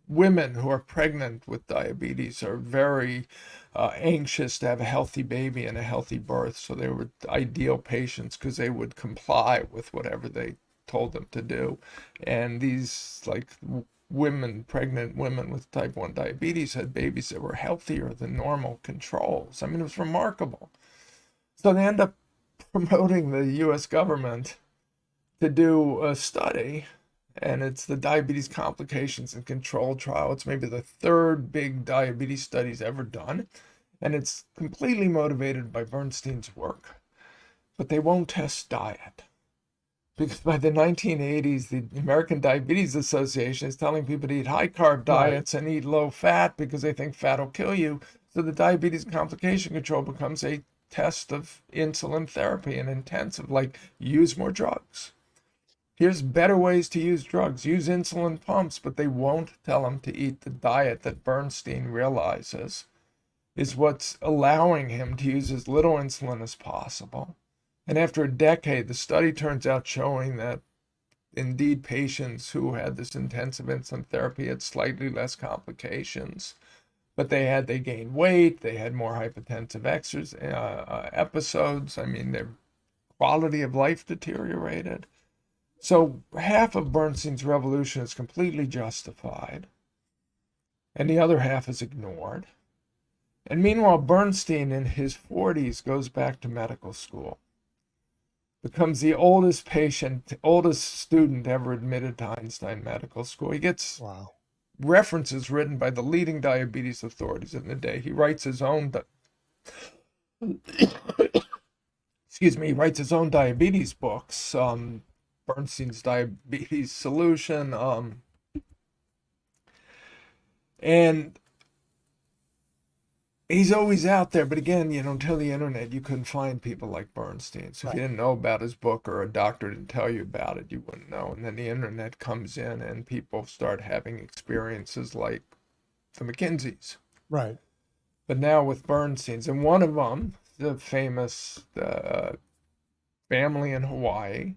women who are pregnant with diabetes are very anxious to have a healthy baby and a healthy birth. So they were ideal patients because they would comply with whatever they told them to do. And these like women, pregnant women with type 1 diabetes, had babies that were healthier than normal controls. I mean, it was remarkable. So they end up promoting the US government to do a study, and it's the Diabetes Complications and Control Trial. It's maybe the third big diabetes studies ever done, and it's completely motivated by Bernstein's work. But they won't test diet. Because by the 1980s, the American Diabetes Association is telling people to eat high-carb diets and eat low-fat because they think fat will kill you. So the diabetes complication control becomes a test of insulin therapy and intensive, like use more drugs. Here's better ways to use drugs. Use insulin pumps, but they won't tell them to eat the diet that Bernstein realizes is what's allowing him to use as little insulin as possible. And after a decade, the study turns out showing that indeed patients who had this intensive insulin therapy had slightly less complications, but they gained weight, they had more hypertensive episodes. I mean, their quality of life deteriorated. So half of Bernstein's revolution is completely justified, and the other half is ignored. And meanwhile, Bernstein in his 40s goes back to medical school, becomes the oldest student ever admitted to Einstein Medical School. He gets references written by the leading diabetes authorities in the day. He writes his own, he writes his own diabetes books, Bernstein's Diabetes Solution, and he's always out there. But again, until the internet, you couldn't find people like Bernstein. So if you didn't know about his book, or a doctor didn't tell you about it, you wouldn't know. And then the internet comes in and people start having experiences like the McKenzies. Right. But now with Bernstein's, and one of them, the famous family in Hawaii,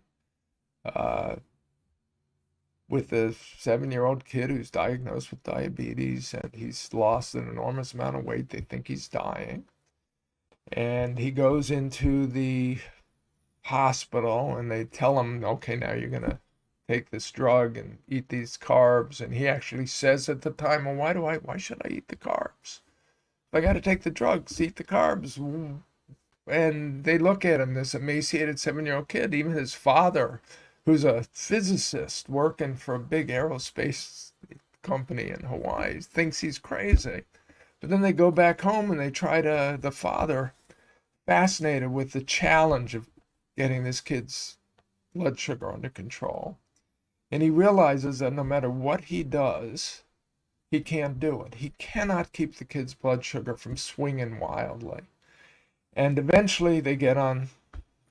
with a 7-year-old kid who's diagnosed with diabetes, and he's lost an enormous amount of weight. They think he's dying. And he goes into the hospital and they tell him, okay, now you're going to take this drug and eat these carbs. And he actually says at the time, well, why should I eat the carbs? If I got to take the drugs, eat the carbs. And they look at him, this emaciated 7-year-old kid, even his father, who's a physicist working for a big aerospace company in Hawaii, thinks he's crazy. But then they go back home and the father, fascinated with the challenge of getting this kid's blood sugar under control. And he realizes that no matter what he does, he can't do it. He cannot keep the kid's blood sugar from swinging wildly. And eventually they get on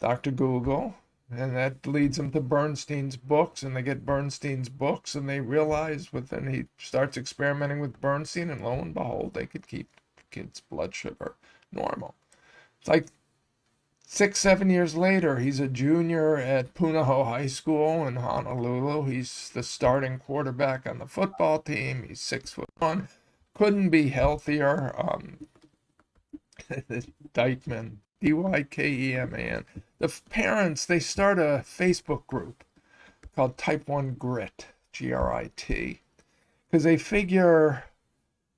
Dr. Google, and that leads them to Bernstein's books, and they get Bernstein's books, and they realize then he starts experimenting with Bernstein, and lo and behold, they could keep kids' blood sugar normal. It's like 6-7 years later, he's a junior at Punahou High School in Honolulu. He's the starting quarterback on the football team. He's 6'1", couldn't be healthier. Dykeman, Dykeman. The parents, they start a Facebook group called Type 1 Grit, Grit, because they figure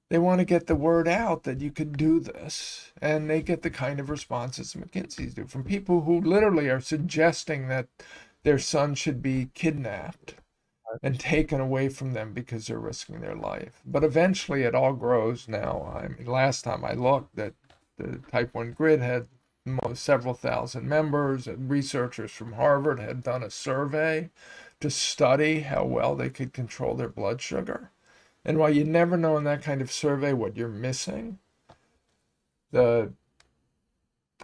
they want to get the word out that you could do this. And they get the kind of responses the McKenzies do from people who literally are suggesting that their son should be kidnapped and taken away from them because they're risking their life. But eventually it all grows now. I mean, last time I looked, that the Type 1 Grid had several thousand members, and researchers from Harvard had done a survey to study how well they could control their blood sugar. And while you never know in that kind of survey what you're missing, the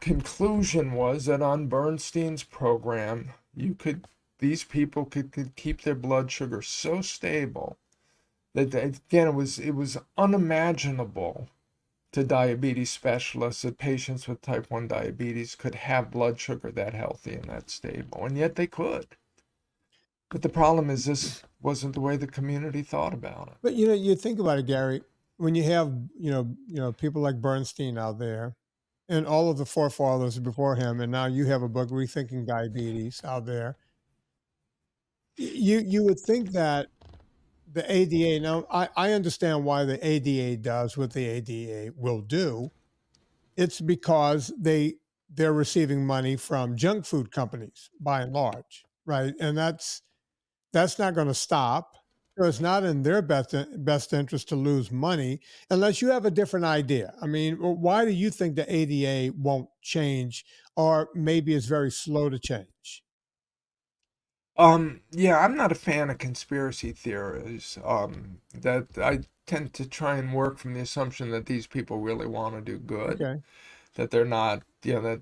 conclusion was that on Bernstein's program, these people could keep their blood sugar so stable that, again, it was unimaginable to diabetes specialists that patients with type 1 diabetes could have blood sugar that healthy and that stable, and yet they could. But the problem is this wasn't the way the community thought about it. But you think about it, Gary, when you have people like Bernstein out there, and all of the forefathers before him, and now you have a book, Rethinking Diabetes, out there. You would think that the ADA, now I understand why the ADA does what the ADA will do. It's because they're receiving money from junk food companies by and large, right? And that's not going to stop. So it's not in their best interest to lose money unless you have a different idea. I mean, why do you think the ADA won't change, or maybe it's very slow to change? Yeah, I'm not a fan of conspiracy theories. That I tend to try and work from the assumption that these people really want to do good, Okay. that they're not, that,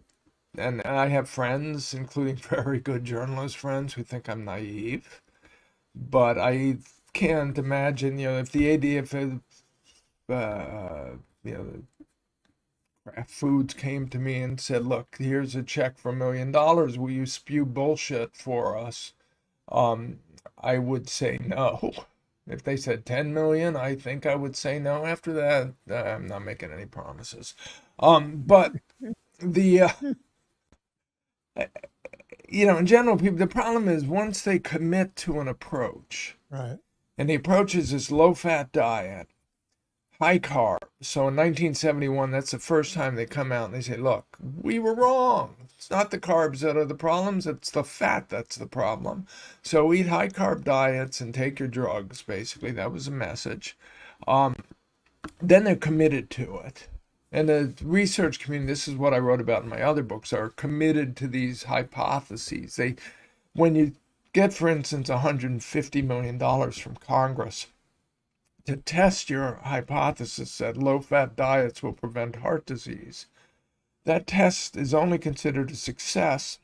and I have friends, including very good journalist friends, who think I'm naive. But I can't imagine, if the ADA, you know, Kraft Foods came to me and said, "Look, here's a check for $1 million. Will you spew bullshit for us?" Um, I would say no. If they said 10 million, I think I would say no. After that, I'm not making any promises. But the in general, people, the problem is once they commit to an approach, Right. and the approach is this low-fat diet, high carb. So in 1971, that's the first time they come out and they say, "Look, we were wrong. It's not the carbs that are the problems, it's the fat that's the problem. So eat high carb diets and take your drugs," basically. That was the message. Um, then they're committed to it. And the research community, this is what I wrote about in my other books, are committed to these hypotheses. When you get, for instance, $150 million from Congress to test your hypothesis that low-fat diets will prevent heart disease, that test is only considered a success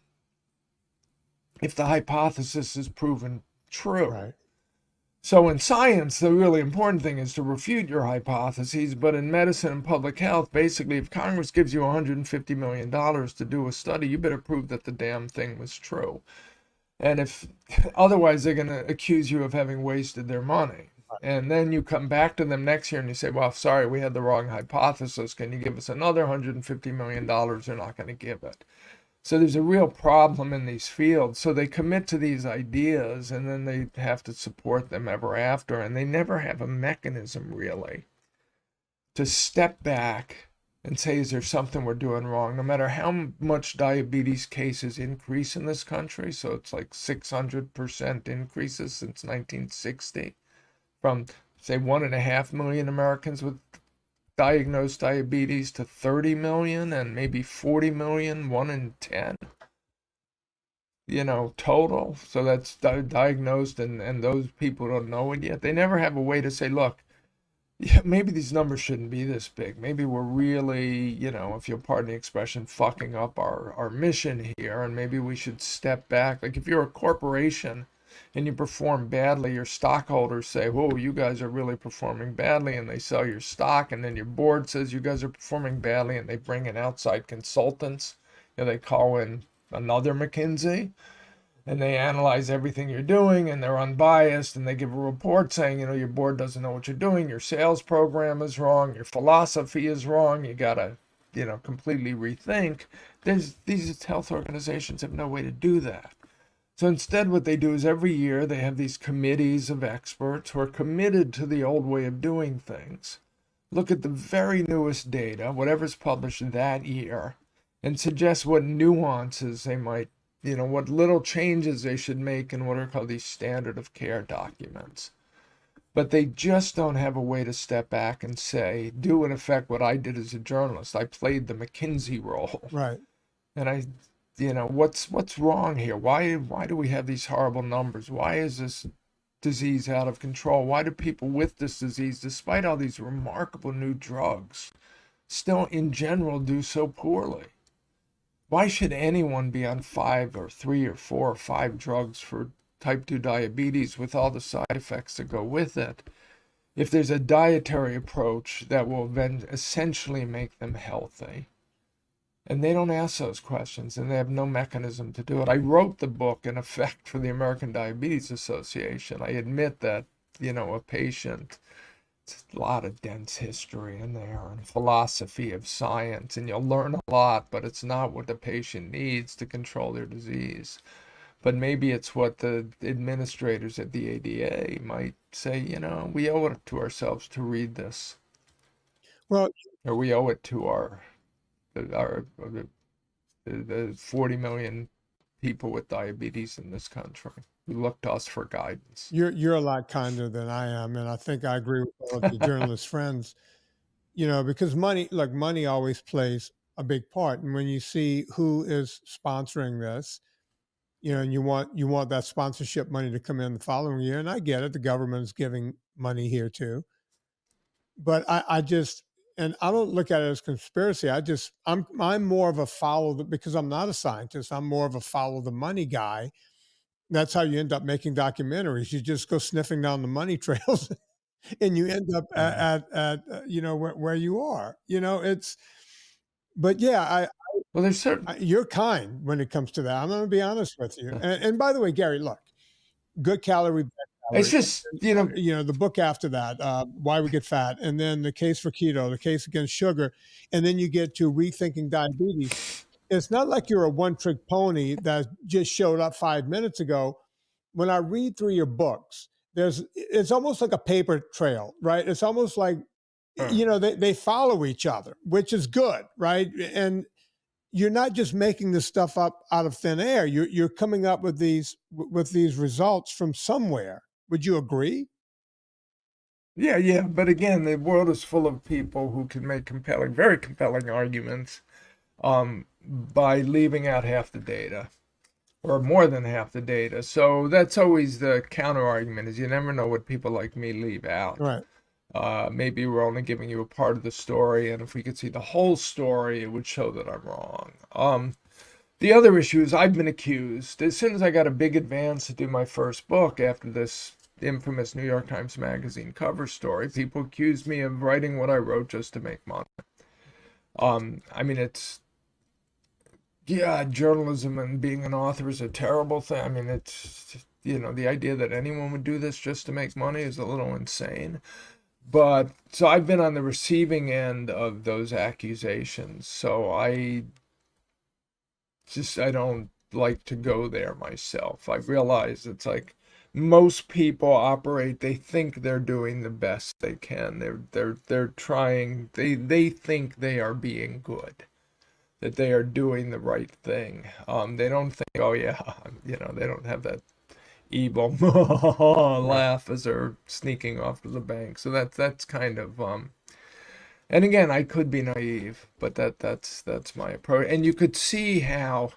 if the hypothesis is proven true. Right. So in science, the really important thing is to refute your hypotheses, but in medicine and public health, basically, if Congress gives you $150 million to do a study, you better prove that the damn thing was true. And if otherwise, they're going to accuse you of having wasted their money. And then you come back to them next year and you say, "Well, sorry, we had the wrong hypothesis. Can you give us another $150 million?" They're not going to give it. So there's a real problem in these fields. So they commit to these ideas and then they have to support them ever after. And they never have a mechanism really to step back and say, is there something we're doing wrong? No matter how much diabetes cases increase in this country, so it's like 600% increases since 1960, from say 1.5 million Americans with diagnosed diabetes to 30 million and maybe 40 million, 1 in 10, total. So that's diagnosed, and those people don't know it yet. They never have a way to say, look, yeah, maybe these numbers shouldn't be this big. Maybe we're really, if you'll pardon the expression, fucking up our mission here, and maybe we should step back. Like if you're a corporation and you perform badly, your stockholders say, "Whoa, you guys are really performing badly," and they sell your stock, and then your board says you guys are performing badly, and they bring in outside consultants. They call in another McKinsey, and they analyze everything you're doing, and they're unbiased, and they give a report saying, your board doesn't know what you're doing, your sales program is wrong, your philosophy is wrong, you gotta, completely rethink. These health organizations have no way to do that. So instead, what they do is every year they have these committees of experts who are committed to the old way of doing things, look at the very newest data, whatever's published that year, and suggest what nuances they might, what little changes they should make in what are called these standard of care documents. But they just don't have a way to step back and say, do in effect what I did as a journalist. I played the McKinsey role. Right. And what's wrong here? Why do we have these horrible numbers? Why is this disease out of control? Why do people with this disease, despite all these remarkable new drugs, still in general do so poorly? Why should anyone be on 5 or 3 or 4 or 5 drugs for type 2 diabetes with all the side effects that go with it, if there's a dietary approach that will then essentially make them healthy? And they don't ask those questions, and they have no mechanism to do it. I wrote the book, in effect, for the American Diabetes Association. I admit that, a patient, it's a lot of dense history in there and philosophy of science, and you'll learn a lot, but it's not what the patient needs to control their disease. But maybe it's what the administrators at the ADA might say, we owe it to ourselves to read this, Well, or we owe it to the 40 million people with diabetes in this country who look to us for guidance. you're a lot kinder than I am, and I think I agree with all of your journalist friends. Because money always plays a big part, and when you see who is sponsoring this, and you want that sponsorship money to come in the following year, and I get it, the government is giving money here too, but I just, and I don't look at it as conspiracy. I'm more of a because I'm not a scientist. I'm more of a follow the money guy. That's how you end up making documentaries. You just go sniffing down the money trails, and you end up at where you are. But yeah, Well, there's certain. you're kind when it comes to that. I'm going to be honest with you. And by the way, Gary, look, good calorie, bad It's calorie. just, The book after that, Why We Get Fat, and then the case for keto, the case against sugar, and then you get to Rethinking Diabetes. It's not like you're a one-trick pony that just showed up 5 minutes ago. When I read through your books, it's almost like a paper trail, right? It's almost like, they follow each other, which is good, right? And you're not just making this stuff up out of thin air. You're coming up with these results from somewhere. Would you agree? Yeah. But again, the world is full of people who can make very compelling arguments by leaving out half the data or more than half the data. So that's always the counter argument, is you never know what people like me leave out. Right. Maybe we're only giving you a part of the story, and if we could see the whole story, it would show that I'm wrong. The other issue is I've been accused, as soon as I got a big advance to do my first book after this infamous New York Times Magazine cover story, people accused me of writing what I wrote just to make money. I mean, journalism and being an author is a terrible thing. I mean, it's, the idea that anyone would do this just to make money is a little insane. But so I've been on the receiving end of those accusations. So I don't like to go there myself. I realize it's like most people operate, they think they're doing the best they can. They're trying, they think they are being good, that they are doing the right thing. They don't think, oh yeah, they don't have that evil laugh as they're sneaking off to the bank. So that's kind of and again, I could be naive, but that's my approach. And you could see how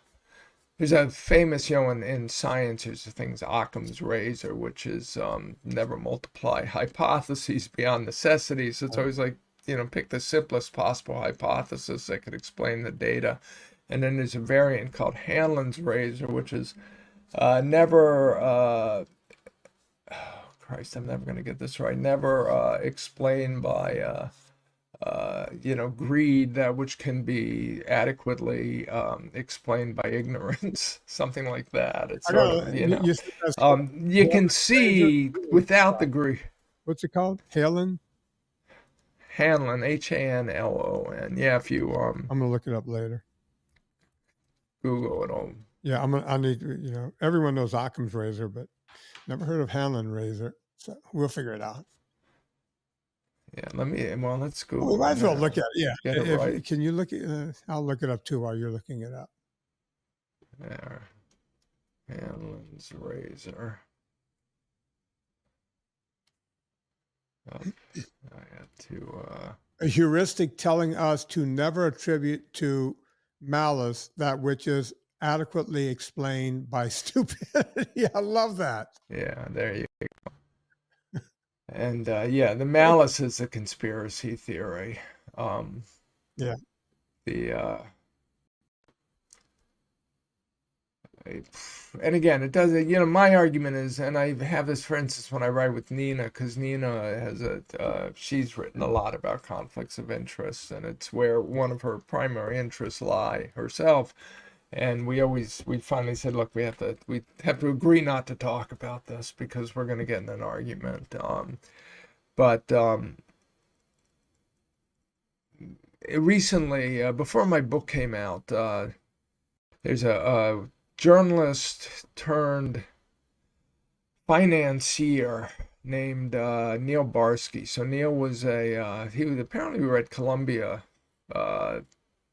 there's a famous, in science, there's the things Occam's razor, which is never multiply hypotheses beyond necessity. So it's always like, pick the simplest possible hypothesis that could explain the data. And then there's a variant called Hanlon's razor, which is never, oh Christ, I'm never going to get this right. Never explained by, greed, that which can be adequately explained by ignorance, something like that. It's sort of, you can see without the greed. What's it called? Hanlon, Hanlon. Yeah, if you I'm gonna look it up later. Google it all. Yeah, I need to, everyone knows Occam's razor, but never heard of Hanlon razor. So we'll figure it out. Yeah, let's Google. We might as well look at it. Yeah. Get it right. Can you look at I'll look it up too while you're looking it up. There. Hanlon's razor. I had to a heuristic telling us to never attribute to malice that which is adequately explained by stupidity. I love that. Yeah, there you go. And the malice is a conspiracy theory. Yeah. And again, it doesn't, my argument is, and I have this, for instance, when I write with Nina, because Nina has she's written a lot about conflicts of interest, and it's where one of her primary interests lie herself. And we finally said, look, we have to agree not to talk about this because we're going to get in an argument. Recently, before my book came out, there's a journalist turned financier named Neil Barsky. So Neil was he was apparently we were at Columbia uh,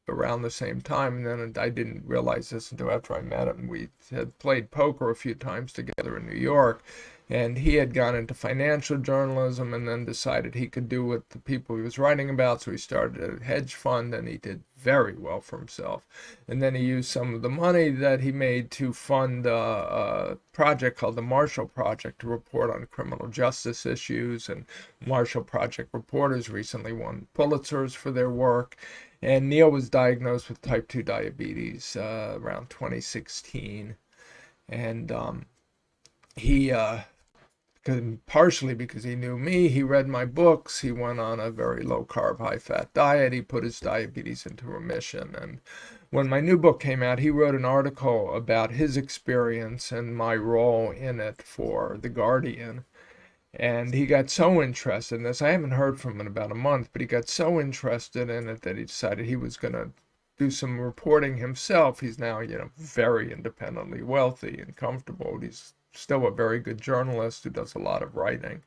around the same time, and then I didn't realize this until after I met him. We had played poker a few times together in New York, and he had gone into financial journalism and then decided he could do what the people he was writing about, so he started a hedge fund, and he did very well for himself. And then he used some of the money that he made to fund a project called the Marshall Project to report on criminal justice issues, and Marshall Project reporters recently won Pulitzers for their work. And Neil was diagnosed with type 2 diabetes around 2016. And he, partially because he knew me, he read my books, he went on a very low-carb, high-fat diet, he put his diabetes into remission. And when my new book came out, he wrote an article about his experience and my role in it for The Guardian. And he got so interested in this. I haven't heard from him in about a month, but he got so interested in it that he decided he was going to do some reporting himself. He's now, very independently wealthy and comfortable. He's still a very good journalist who does a lot of writing.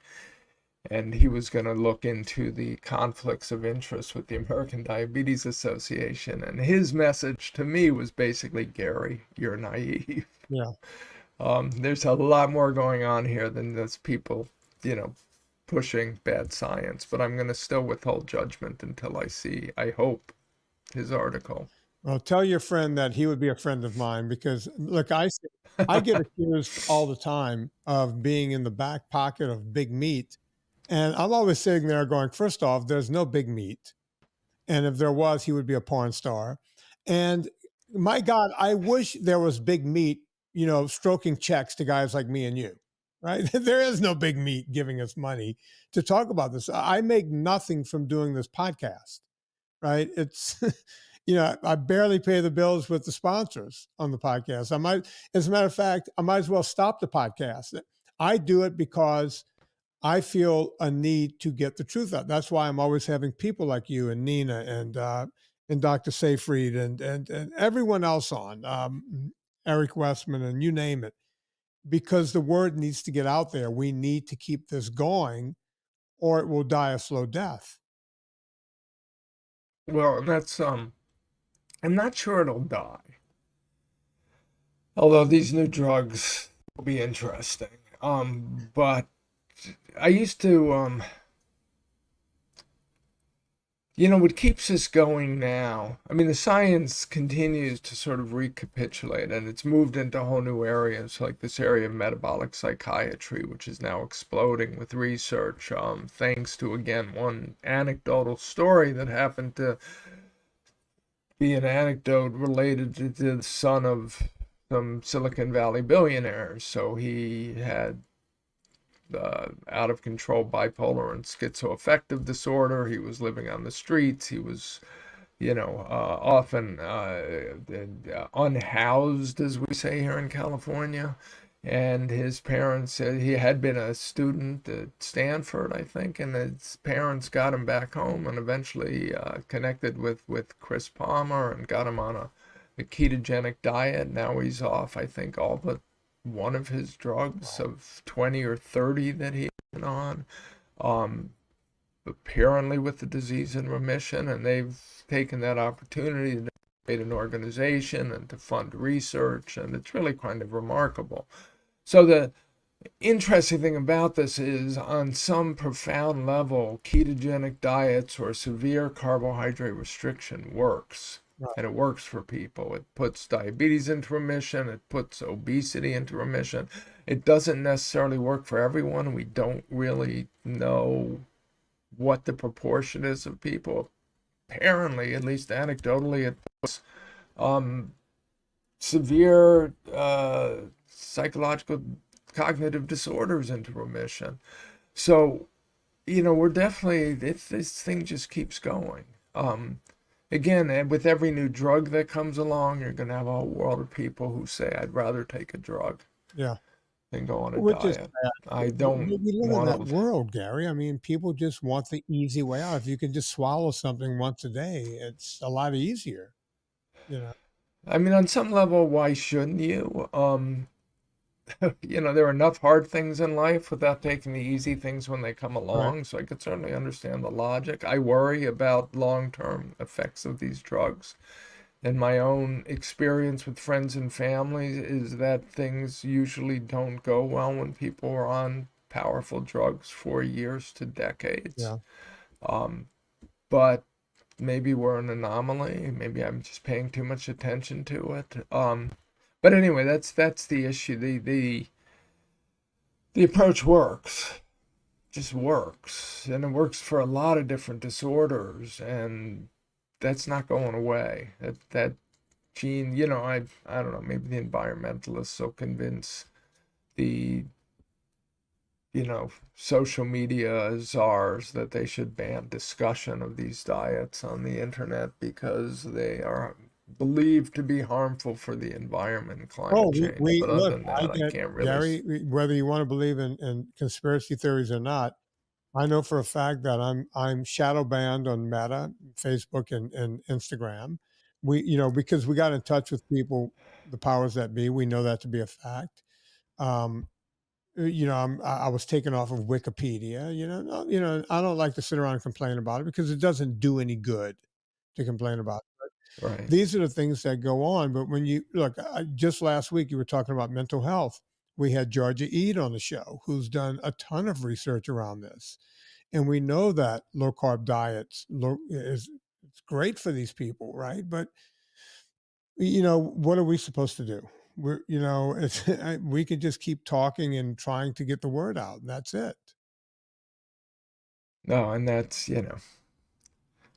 And he was going to look into the conflicts of interest with the American Diabetes Association. And his message to me was basically, Gary, you're naive. Yeah. There's a lot more going on here than those people pushing bad science, but I'm going to still withhold judgment until I see, I hope, his article. Well, tell your friend that he would be a friend of mine because, look, I get accused all the time of being in the back pocket of big meat. And I'm always sitting there going, first off, there's no big meat. And if there was, he would be a porn star. And my God, I wish there was big meat, stroking checks to guys like me and you. Right? There is no big meat giving us money to talk about this. I make nothing from doing this podcast, right? It's, I barely pay the bills with the sponsors on the podcast. As a matter of fact, I might as well stop the podcast. I do it because I feel a need to get the truth out. That's why I'm always having people like you and Nina and Dr. Seyfried and everyone else on, Eric Westman, and you name it, because the word needs to get out there. We need to keep this going or it will die a slow death. Well, that's I'm not sure it'll die. Although these new drugs will be interesting. But I used to what keeps us going now, I mean, the science continues to sort of recapitulate, and it's moved into whole new areas, like this area of metabolic psychiatry, which is now exploding with research, thanks to, again, one anecdotal story that happened to be an anecdote related to the son of some Silicon Valley billionaires. So he had out of control bipolar and schizoaffective disorder. He was living on the streets. He was, often unhoused, as we say here in California. And his parents, he had been a student at Stanford, I think, and his parents got him back home and eventually connected with Chris Palmer and got him on a ketogenic diet. Now he's off, I think, all but one of his drugs of 20 or 30 that he had on, apparently with the disease in remission, and they've taken that opportunity to create an organization and to fund research, and it's really kind of remarkable. So the interesting thing about this is, on some profound level, ketogenic diets or severe carbohydrate restriction works. Right. And it works for people. It puts diabetes into remission. It puts obesity into remission. It doesn't necessarily work for everyone. We don't really know what the proportion is of people. Apparently, at least anecdotally, it puts severe psychological cognitive disorders into remission. So, we're definitely, this thing just keeps going. Again, with every new drug that comes along, you're going to have a whole world of people who say, I'd rather take a drug than go on a diet. I don't We live in want that world, Gary. I mean, people just want the easy way out. If you can just swallow something once a day, it's a lot easier. I mean, on some level, why shouldn't you? There are enough hard things in life without taking the easy things when they come Right. along. So I could certainly understand the logic. I worry about long-term effects of these drugs. And my own experience with friends and families is that things usually don't go well when people are on powerful drugs for years to decades. Yeah. Um, but maybe we're an anomaly. Maybe I'm just paying too much attention to it. But anyway, that's the issue. The approach works, just works, and it works for a lot of different disorders, and that's not going away. That gene, I don't know. Maybe the environmentalists will convince the social media czars that they should ban discussion of these diets on the internet because they are believed to be harmful for the environment and Oh, climate we, change. we But other look, than I that, I get can't really. Gary, whether you want to believe in conspiracy theories or not, I know for a fact that I'm shadow banned on Meta, Facebook, and Instagram. Because we got in touch with people, the powers that be. We know that to be a fact. Um, I was taken off of Wikipedia. I don't like to sit around and complain about it because it doesn't do any good to complain about. Right. These are the things that go on. But when you look, just last week you were talking about mental health. We had Georgia Eade on the show, who's done a ton of research around this, and we know that low carb diets is it's great for these people, right? But what are we supposed to do? It's we can just keep talking and trying to get the word out, and that's it. No, and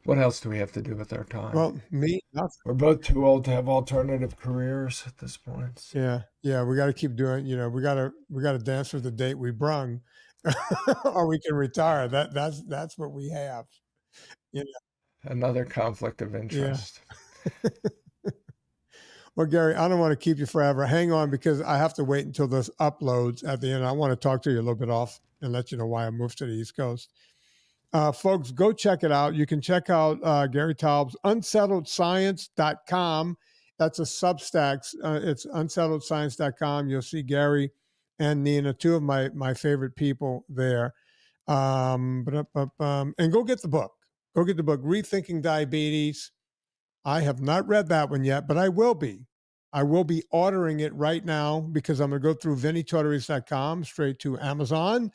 what else do we have to do with our time? Well, me, nothing. We're both too old to have alternative careers at this point. So. Yeah, we got to keep doing. We got to dance with the date we brung, or we can retire. That's what we have. You know, Another conflict of yeah. interest. Well, Gary, I don't want to keep you forever. Hang on, because I have to wait until this uploads at the end. I want to talk to you a little bit off and let you know why I moved to the East Coast. Folks, go check it out. You can check out Gary Taubes, unsettledscience.com. That's a Substack. It's unsettledscience.com. You'll see Gary and Nina, two of my favorite people there. And go get the book. Go get the book, Rethinking Diabetes. I have not read that one yet, but I will be. I will be ordering it right now because I'm going to go through vinnietortorich.com straight to Amazon.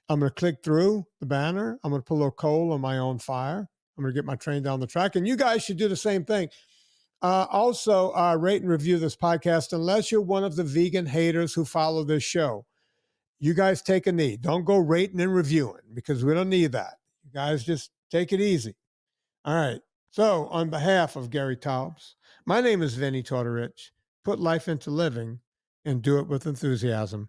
I'm going to click through the banner. I'm going to put a little coal on my own fire. I'm going to get my train down the track. And you guys should do the same thing. Also, rate and review this podcast unless you're one of the vegan haters who follow this show. You guys take a knee. Don't go rating and reviewing because we don't need that. You guys just take it easy. All right. So, on behalf of Gary Taubes, my name is Vinnie Tortorich. Put life into living and do it with enthusiasm.